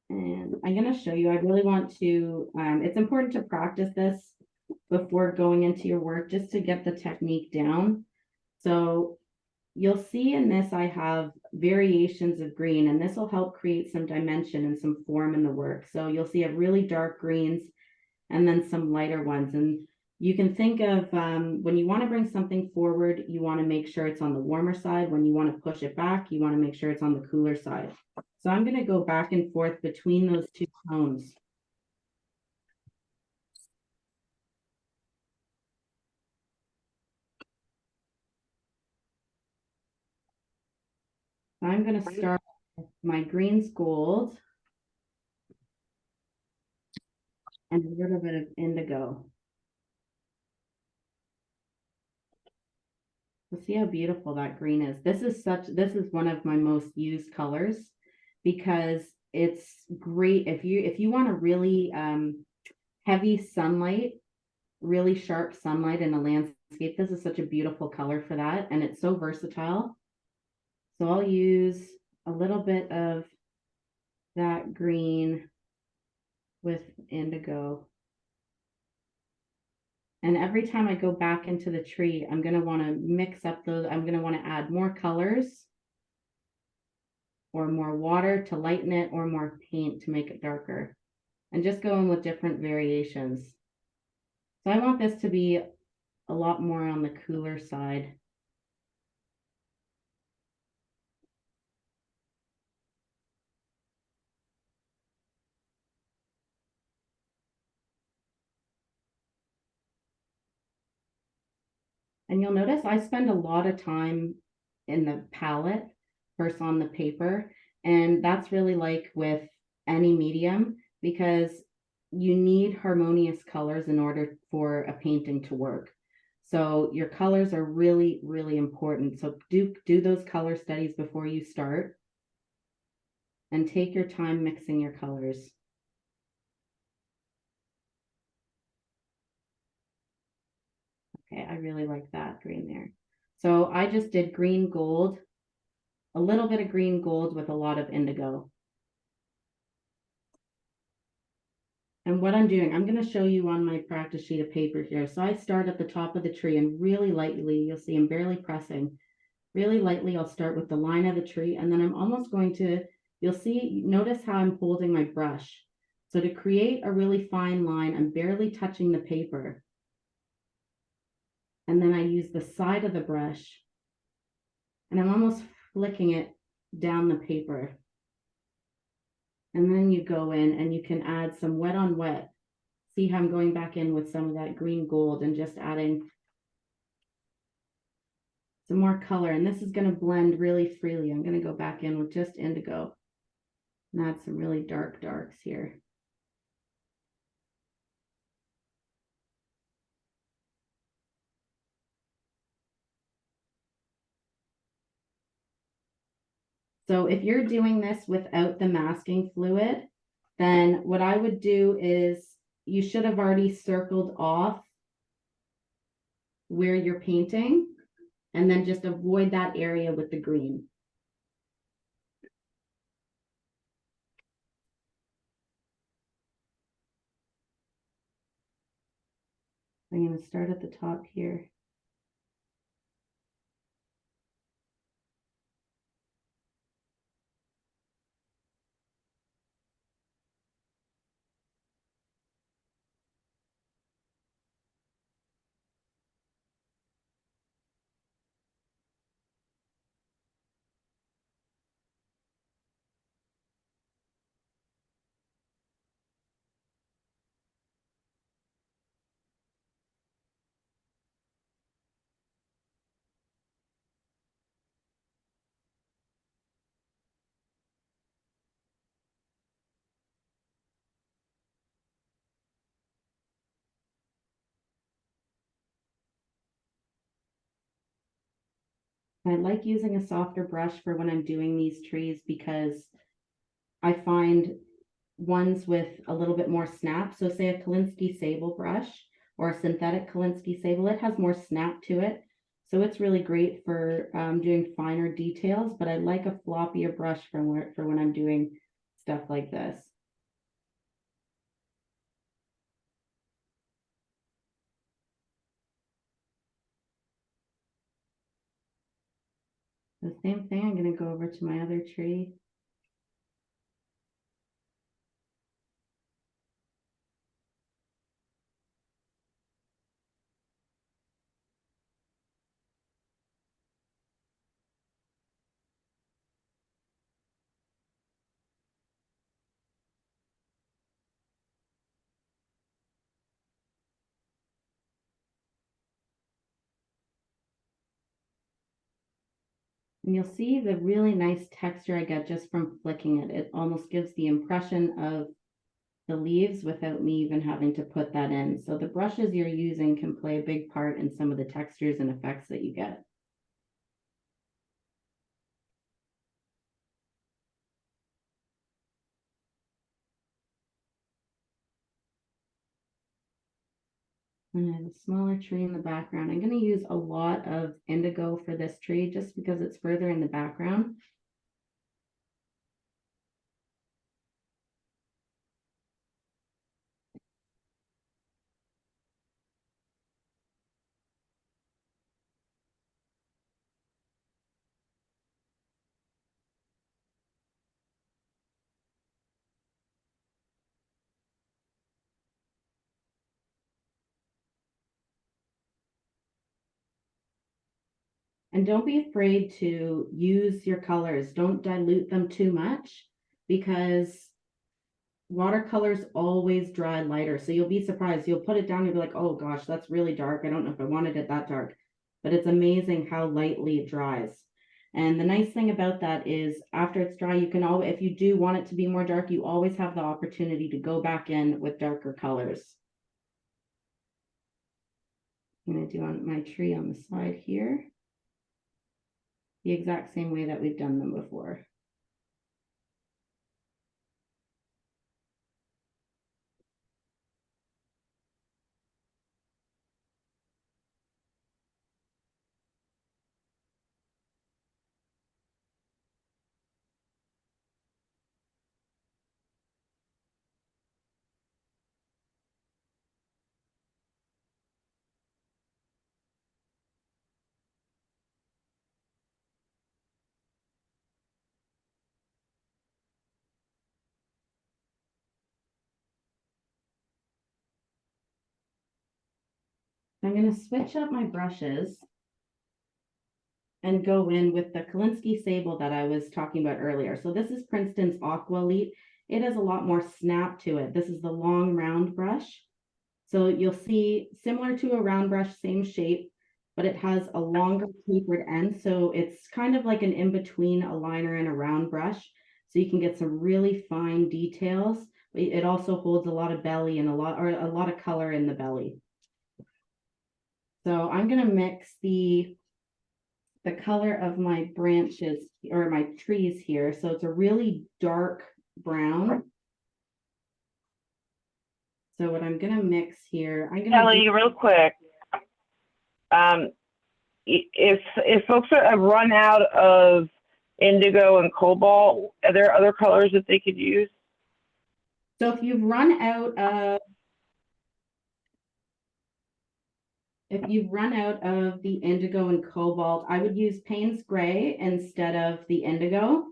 And I'm going to show you, I really want to, it's important to practice this before going into your work just to get the technique down. So you'll see in this, I have variations of green, and this will help create some dimension and some form in the work. So you'll see a really dark greens and then some lighter ones. And you can think of when you want to bring something forward, you want to make sure it's on the warmer side. When you want to push it back, you want to make sure it's on the cooler side. So I'm going to go back and forth between those two tones. So I'm going to start with my greens gold and a little bit of indigo. See how beautiful that green is. This is one of my most used colors because it's great if you want a really heavy sunlight, really sharp sunlight in a landscape. This is such a beautiful color for that, and it's so versatile. So I'll use a little bit of that green with indigo. And every time I go back into the tree, I'm going to want to mix up those. I'm going to want to add more colors or more water to lighten it or more paint to make it darker. And just going with different variations. So I want this to be a lot more on the cooler side. And you'll notice I spend a lot of time in the palette versus on the paper. And that's really like with any medium because you need harmonious colors in order for a painting to work. So your colors are really, really important. So do those color studies before you start and take your time mixing your colors. Okay, I really like that green there. So I just did green gold, a little bit of green gold with a lot of indigo. And what I'm doing, I'm going to show you on my practice sheet of paper here. So I start at the top of the tree and really lightly, you'll see I'm barely pressing. Really lightly, I'll start with the line of the tree and then I'm almost going to, you'll see, notice how I'm holding my brush. So to create a really fine line, I'm barely touching the paper. And then I use the side of the brush and I'm almost flicking it down the paper. And then you go in and you can add some wet on wet. See how I'm going back in with some of that green gold and just adding some more color. And this is going to blend really freely. I'm going to go back in with just indigo and add some really dark darks here. So if you're doing this without the masking fluid, then what I would do is you should have already circled off where you're painting and then just avoid that area with the green. I'm going to start at the top here. I like using a softer brush for when I'm doing these trees because I find ones with a little bit more snap. So say a Kolinsky sable brush or a synthetic Kolinsky sable, it has more snap to it. So it's really great for doing finer details, but I like a floppier brush for when I'm doing stuff like this. The same thing, I'm going to go over to my other tree. And you'll see the really nice texture I get just from flicking it. It almost gives the impression of the leaves without me even having to put that in. So the brushes you're using can play a big part in some of the textures and effects that you get. And I have a smaller tree in the background. I'm going to use a lot of indigo for this tree just because it's further in the background. And don't be afraid to use your colors. Don't dilute them too much because watercolors always dry lighter. So you'll be surprised. You'll put it down, you'll be like, oh gosh, that's really dark. I don't know if I wanted it that dark, but it's amazing how lightly it dries. And the nice thing about that is after it's dry, you can always, if you do want it to be more dark, you always have the opportunity to go back in with darker colors. I'm going to do on my tree on the side here the exact same way that we've done them before. I'm going to switch up my brushes and go in with the Kolinsky sable that I was talking about earlier. So this is Princeton's Aqua Elite. It has a lot more snap to it. This is the long round brush. So you'll see similar to a round brush, same shape, but it has a longer tapered end. So it's kind of like an in-between a liner and a round brush. So you can get some really fine details. It also holds a lot of belly and a lot of color in the belly. So I'm going to mix the color of my branches or my trees here. So it's a really dark brown. So what I'm going to mix here, I'm going to Kelly, real quick. If folks have run out of indigo and cobalt, are there other colors that they could use? So if you've run out of the indigo and cobalt, I would use Payne's Gray instead of the indigo.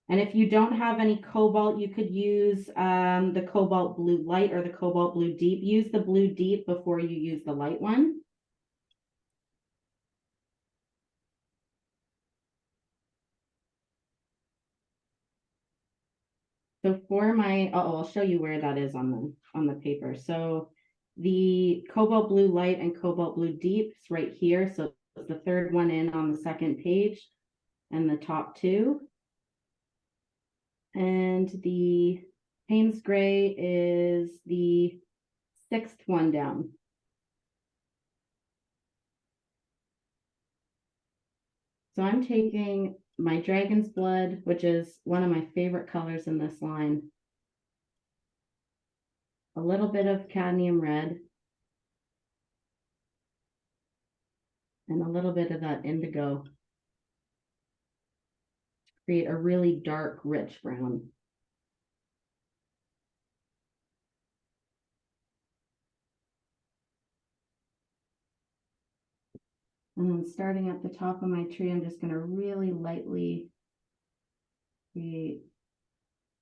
And if you don't have any cobalt, you could use the cobalt blue light or the cobalt blue deep. Use the blue deep before you use the light one. So for my, I'll show you where that is on the paper. So the cobalt blue light and cobalt blue deep is right here. So it's the third one in on the second page and the top two. And the Payne's Gray is the sixth one down. So I'm taking my dragon's blood, which is one of my favorite colors in this line. A little bit of cadmium red. And a little bit of that indigo. Create a really dark, rich brown. And then starting at the top of my tree, I'm just going to really lightly create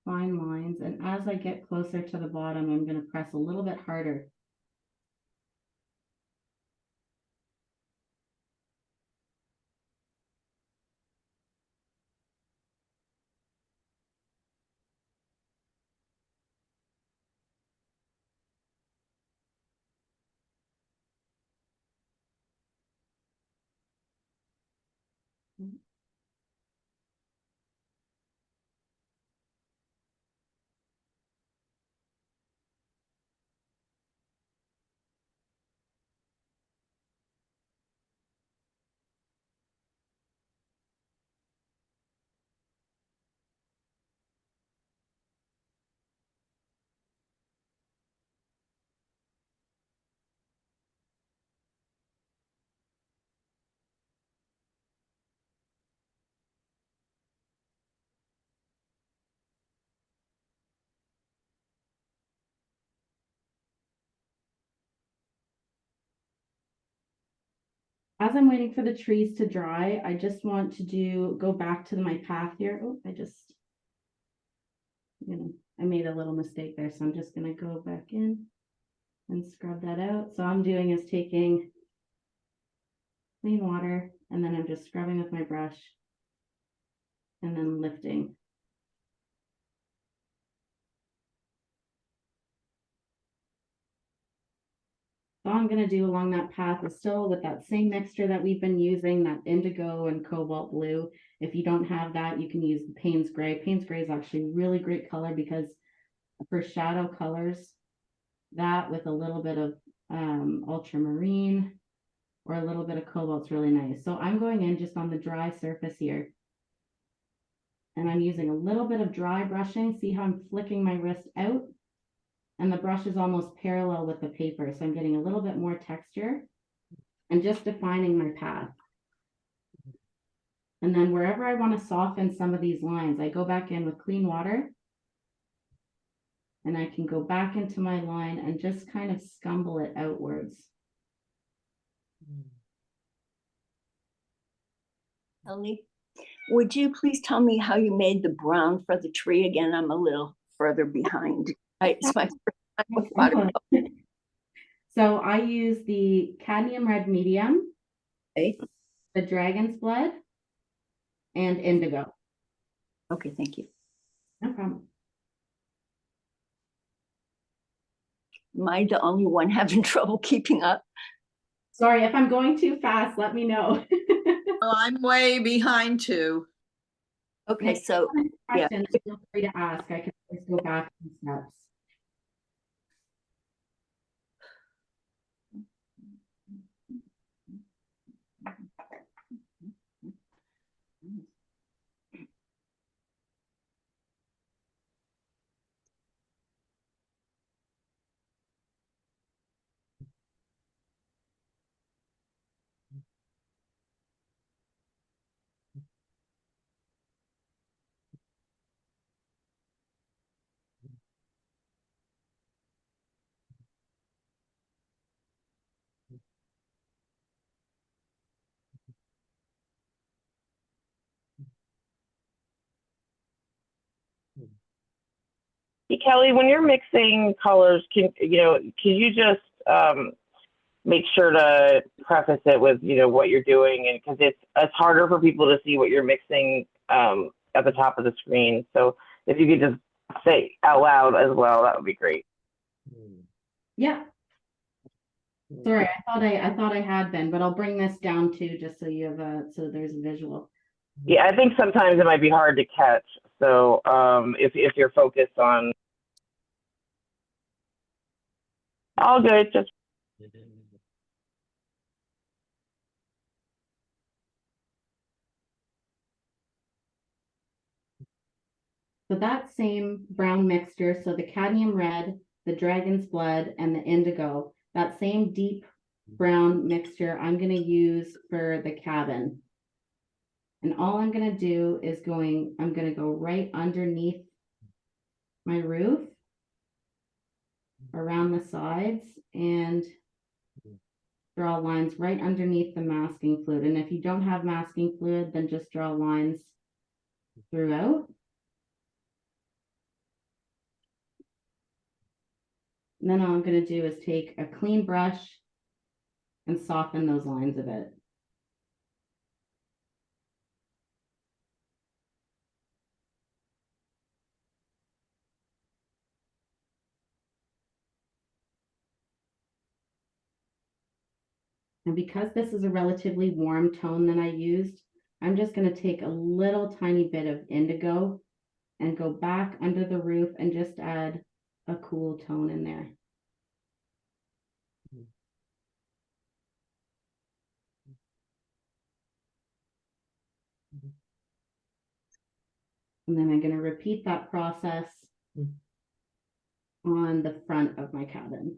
fine lines. And as I get closer to the bottom, I'm going to press a little bit harder. As I'm waiting for the trees to dry, I just want to go back to my path here. Oh, I made a little mistake there. So I'm just going to go back in and scrub that out. So I'm doing is taking clean water and then I'm just scrubbing with my brush and then lifting. All I'm going to do along that path is still with that same mixture that we've been using, that indigo and cobalt blue. If you don't have that, you can use the Payne's Gray. Payne's Gray is actually a really great color because for shadow colors, that with a little bit of ultramarine or a little bit of cobalt's really nice. So I'm going in just on the dry surface here. And I'm using a little bit of dry brushing. See how I'm flicking my wrist out? And the brush is almost parallel with the paper. So I'm getting a little bit more texture and just defining my path. And then wherever I want to soften some of these lines, I go back in with clean water. And I can go back into my line and just kind of scumble it outwards. Kelly, would you please tell me how you made the brown for the tree again? I'm a little further behind. It's my first time with watercolor. So I use the cadmium red medium, Okay. the dragon's blood, and indigo. Okay, thank you. No problem. Am I the only one having trouble keeping up? Sorry, if I'm going too fast, let me know. Oh, I'm way behind too. Okay, so yeah. Questions, feel free to ask. I can always go back some steps. Hey, Kelly, when you're mixing colors, can you just make sure to preface it with what you're doing, and because it's harder for people to see what you're mixing at the top of the screen. So if you could just say out loud as well, that would be great. Yeah. Sorry, I thought I had been, but I'll bring this down too, just so you have so there's a visual. Yeah, I think sometimes it might be hard to catch. So if you're focused on all good, just So that same brown mixture, so the cadmium red, the dragon's blood, and the indigo, that same deep brown mixture I'm going to use for the cabin. And all I'm going to do is I'm going to go right underneath my roof, around the sides, and draw lines right underneath the masking fluid. And if you don't have masking fluid, then just draw lines throughout. And then all I'm going to do is take a clean brush and soften those lines a bit. And because this is a relatively warm tone that I used, I'm just going to take a little tiny bit of indigo and go back under the roof and just add a cool tone in there. And then I'm going to repeat that process on the front of my cabin.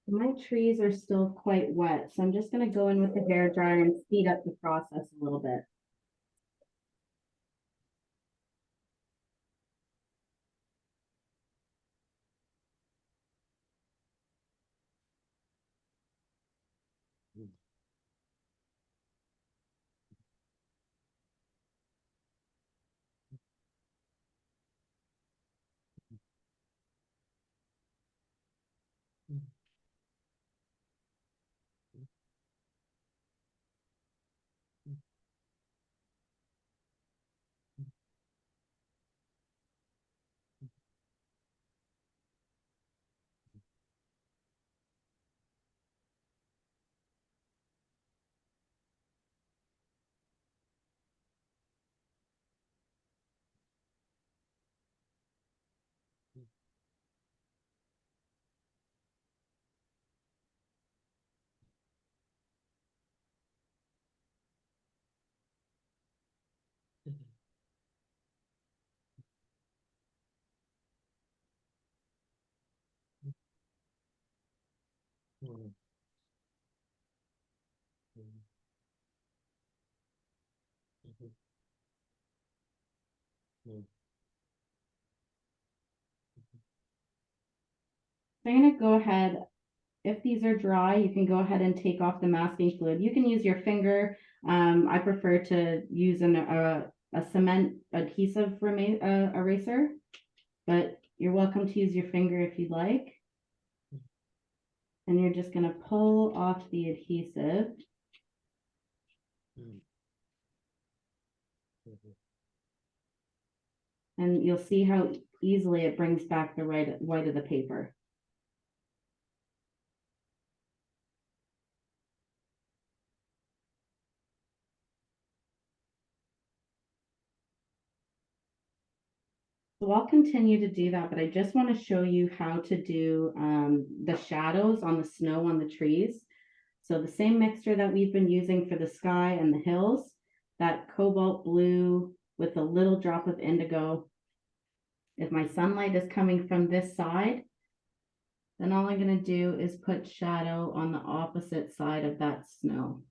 My trees are still quite wet, so I'm just going to go in with the hair dryer and speed up the process a little bit. I'm going to go ahead, if these are dry, you can go ahead and take off the masking fluid. You can use your finger. I prefer to use a cement adhesive eraser, but you're welcome to use your finger if you'd like. And you're just going to pull off the adhesive. And you'll see how easily it brings back the white of the paper. So I'll continue to do that, but I just want to show you how to do the shadows on the snow on the trees. So the same mixture that we've been using for the sky and the hills, that cobalt blue with a little drop of indigo. If my sunlight is coming from this side, then all I'm going to do is put shadow on the opposite side of that snow.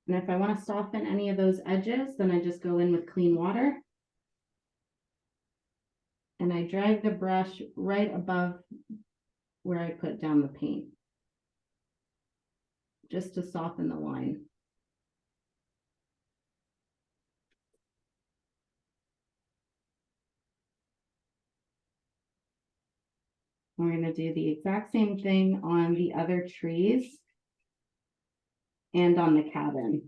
And if I want to soften any of those edges, then I just go in with clean water. And I drag the brush right above where I put down the paint, just to soften the line. We're going to do the exact same thing on the other trees and on the cabin.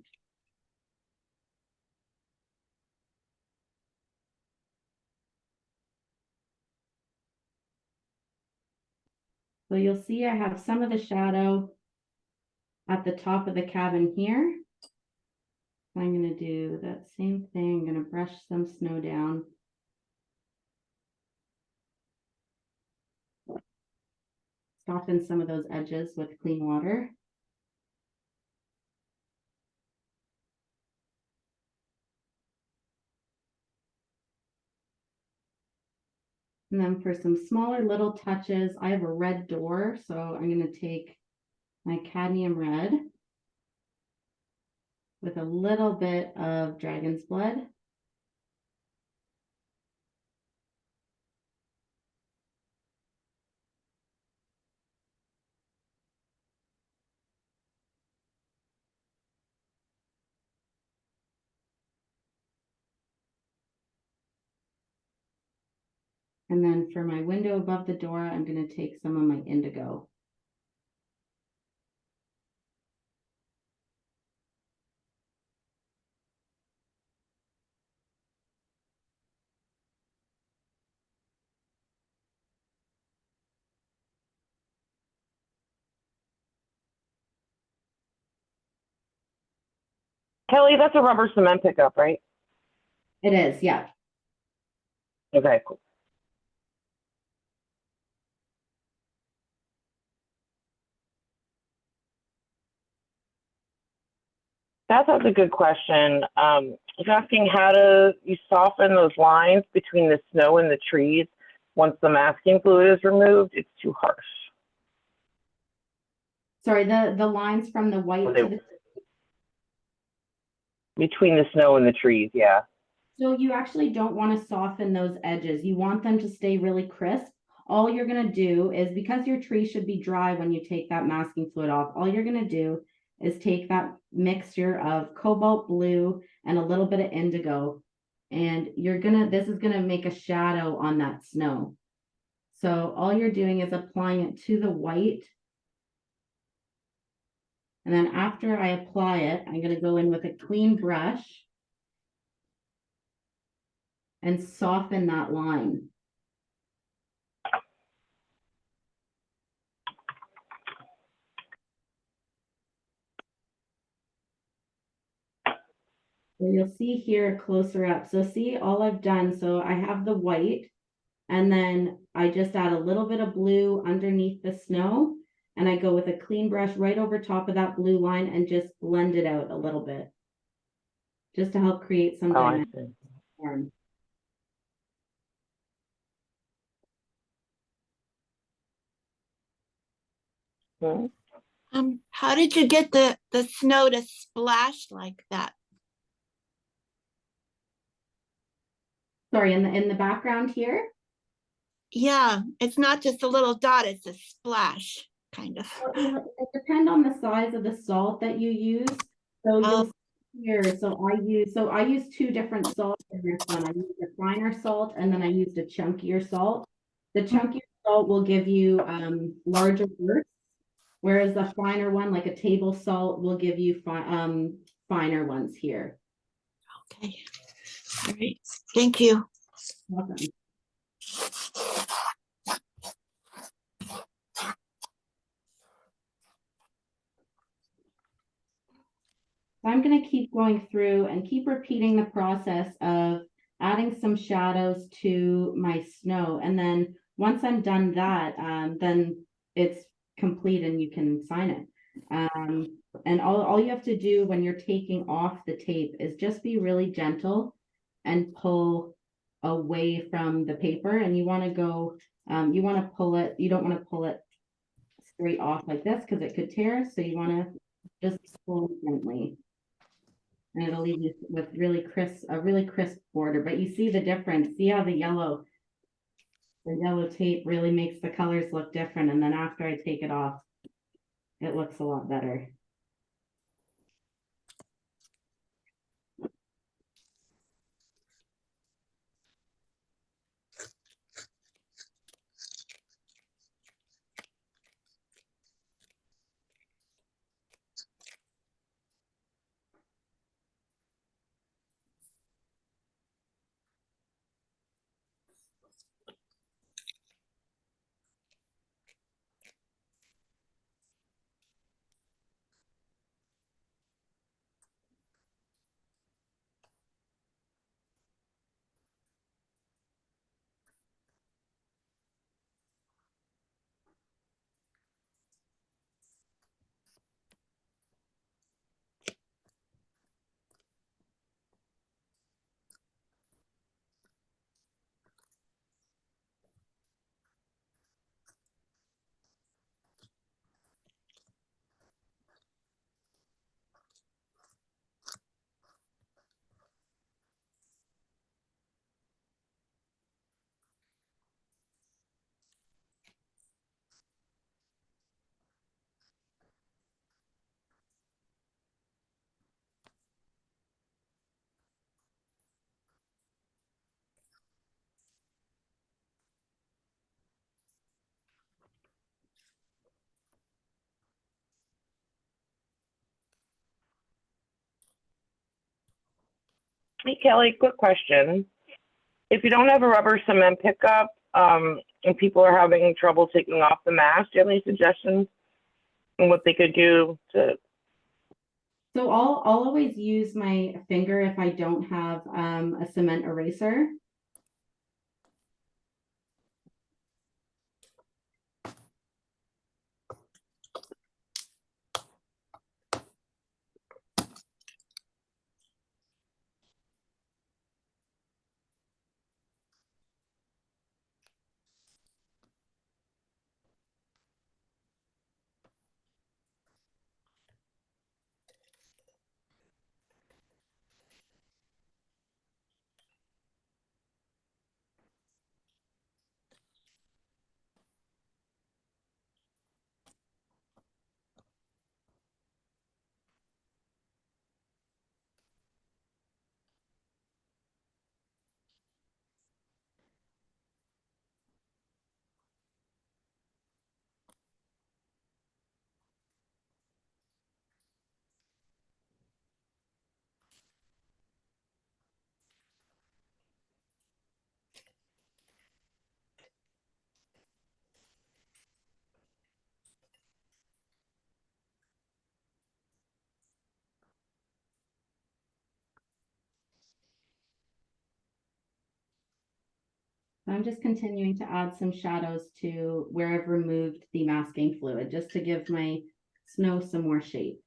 So you'll see I have some of the shadow at the top of the cabin here. I'm going to do that same thing. I'm going to brush some snow down. Soften some of those edges with clean water. And then for some smaller little touches, I have a red door, so I'm going to take my cadmium red with a little bit of dragon's blood. And then for my window above the door, I'm going to take some of my indigo. Kelly, that's a rubber cement pickup, right? It is, yeah. Okay, cool. That's a good question. I was asking how do you soften those lines between the snow and the trees once the masking fluid is removed? It's too harsh. Sorry, the lines from the white to the... Between the snow and the trees, yeah. So you actually don't want to soften those edges. You want them to stay really crisp. All you're going to do is, because your tree should be dry when you take that masking fluid off, all you're going to do is take that mixture of cobalt blue and a little bit of indigo, and this is gonna make a shadow on that snow. So all you're doing is applying it to the white. And then after I apply it, I'm gonna go in with a clean brush and soften that line. So you'll see here closer up. So see all I've done. So I have the white, and then I just add a little bit of blue underneath the snow, and I go with a clean brush right over top of that blue line and just blend it out a little bit, just to help create some dimension. How did you get the snow to splash like that? Sorry, in the background here? Yeah, it's not just a little dot, it's a splash, kind of. It depends on the size of the salt that you use. So you'll see here, so I use two different salts in this one. I used a finer salt, and then I used a chunkier salt. The chunkier salt will give you larger bursts, whereas the finer one, like a table salt, will give you finer ones here. Okay, all right, thank you. Welcome. So I'm going to keep going through and keep repeating the process of adding some shadows to my snow. And then once I'm done that, then it's complete and you can sign it. And all you have to do when you're taking off the tape is just be really gentle and pull away from the paper. And you want to go, you want to pull it, you don't want to pull it straight off like this because it could tear. So you want to just pull gently. And it'll leave you with a really crisp border. But you see the difference. See how the yellow tape really makes the colors look different. And then after I take it off, it looks a lot better. Hey, Kelly, quick question. If you don't have a rubber cement pickup and people are having trouble taking off the mask, do you have any suggestions on what they could do to? So I'll always use my finger if I don't have a cement eraser. So I'm just continuing to add some shadows to where I've removed the masking fluid, just to give my snow some more shape.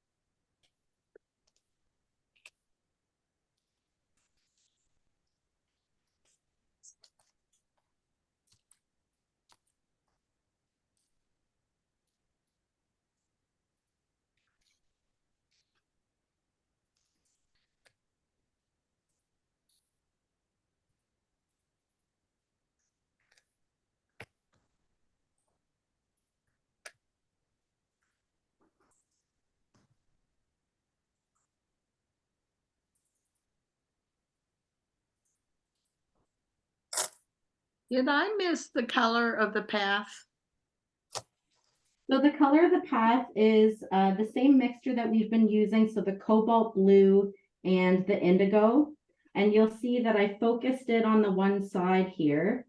Did I miss the color of the path? So the color of the path is the same mixture that we've been using. So the cobalt blue and the indigo. And you'll see that I focused it on the one side here.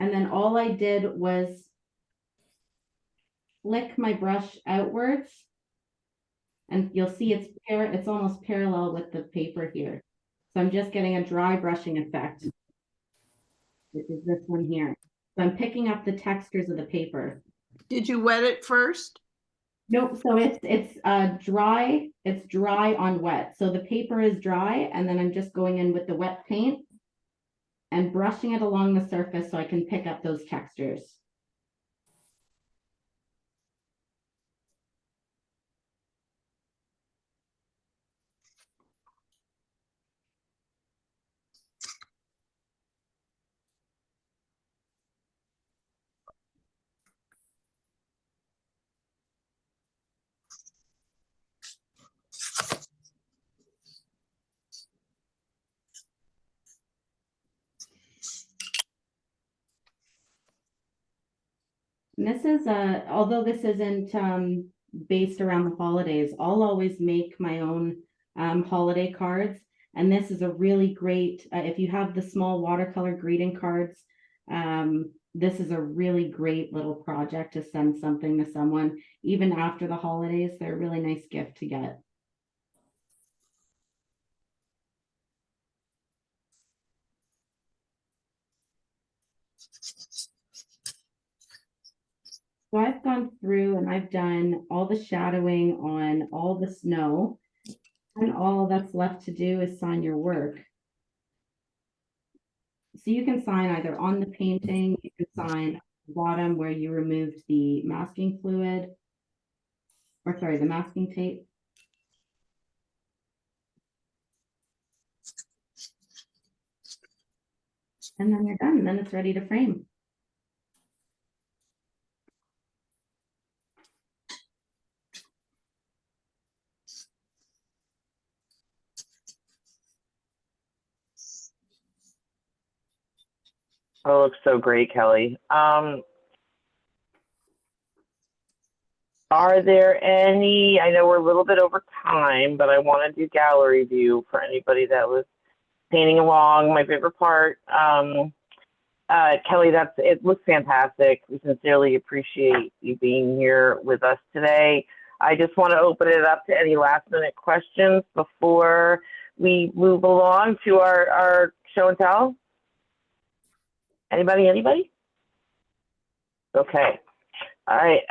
And then all I did was flick my brush outwards And you'll see it's almost parallel with the paper here. So I'm just getting a dry brushing effect, which is this one here. So I'm picking up the textures of the paper. Did you wet it first? Nope, so it's dry, it's dry on wet. So the paper is dry, and then I'm just going in with the wet paint and brushing it along the surface so I can pick up those textures. And this is although this isn't based around the holidays, I'll always make my own holiday cards. And this is a really great, if you have the small watercolor greeting cards, this is a really great little project to send something to someone, even after the holidays. They're a really nice gift to get. So I've gone through and I've done all the shadowing on all the snow, and all that's left to do is sign your work. So you can sign either on the painting, you can sign at the bottom where you removed the masking fluid, or sorry, the masking tape. And then you're done, and then it's ready to frame. Oh, it looks so great, Kelly. Are there any, I know we're a little bit over time, but I want to do gallery view for anybody that was painting along. My favorite part. Kelly, it looks fantastic. We sincerely appreciate you being here with us today. I just want to open it up to any last minute questions before we move along to our show and tell. Anybody? Okay. All right.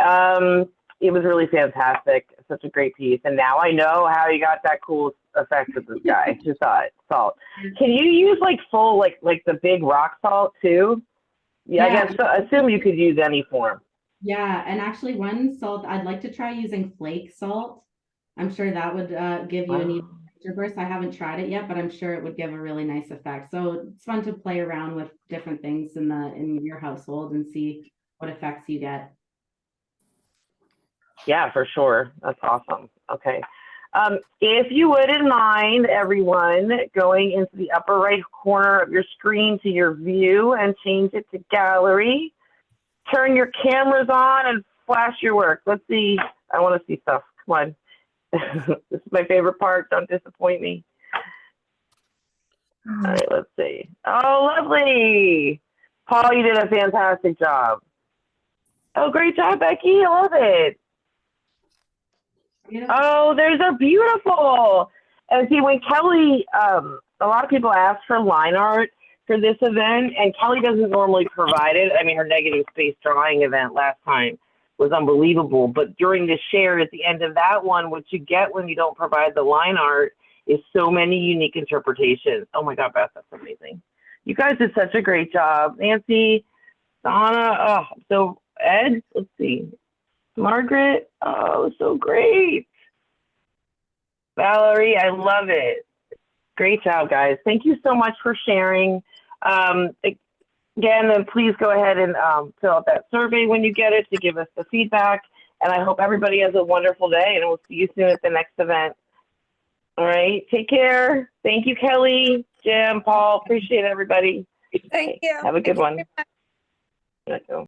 It was really fantastic. Such a great piece. And now I know how you got that cool effect with this guy. Just salt. Can you use like full, like the big rock salt too? Yeah, I guess so. Assume you could use any form. Yeah, and actually one salt, I'd like to try using flake salt. I'm sure that would give you an even picture burst. I haven't tried it yet, but I'm sure it would give a really nice effect. So it's fun to play around with different things in your household and see what effects you get. Yeah, for sure. That's awesome. Okay. If you wouldn't mind, everyone, going into the upper right corner of your screen to your view and change it to gallery. Turn your cameras on and flash your work. Let's see. I want to see stuff. Come on. This is my favorite part. Don't disappoint me. All right, let's see. Oh, lovely. Paul, you did a fantastic job. Oh, great job, Becky. I love it. Oh, those are beautiful. And see, when Kelly, a lot of people ask for line art for this event, and Kelly doesn't normally provide it. I mean, her negative space drawing event last time was unbelievable. But during the share at the end of that one, what you get when you don't provide the line art is so many unique interpretations. Oh my God, Beth, that's amazing. You guys did such a great job. Nancy, Donna, oh, so Ed, let's see. Margaret, oh, so great. Valerie, I love it. Great job, guys. Thank you so much for sharing. Again, then please go ahead and fill out that survey when you get it to give us the feedback. And I hope everybody has a wonderful day, and we'll see you soon at the next event. All right, take care. Thank you, Kelly, Jim, Paul. Appreciate everybody. Thank you. Have a good one.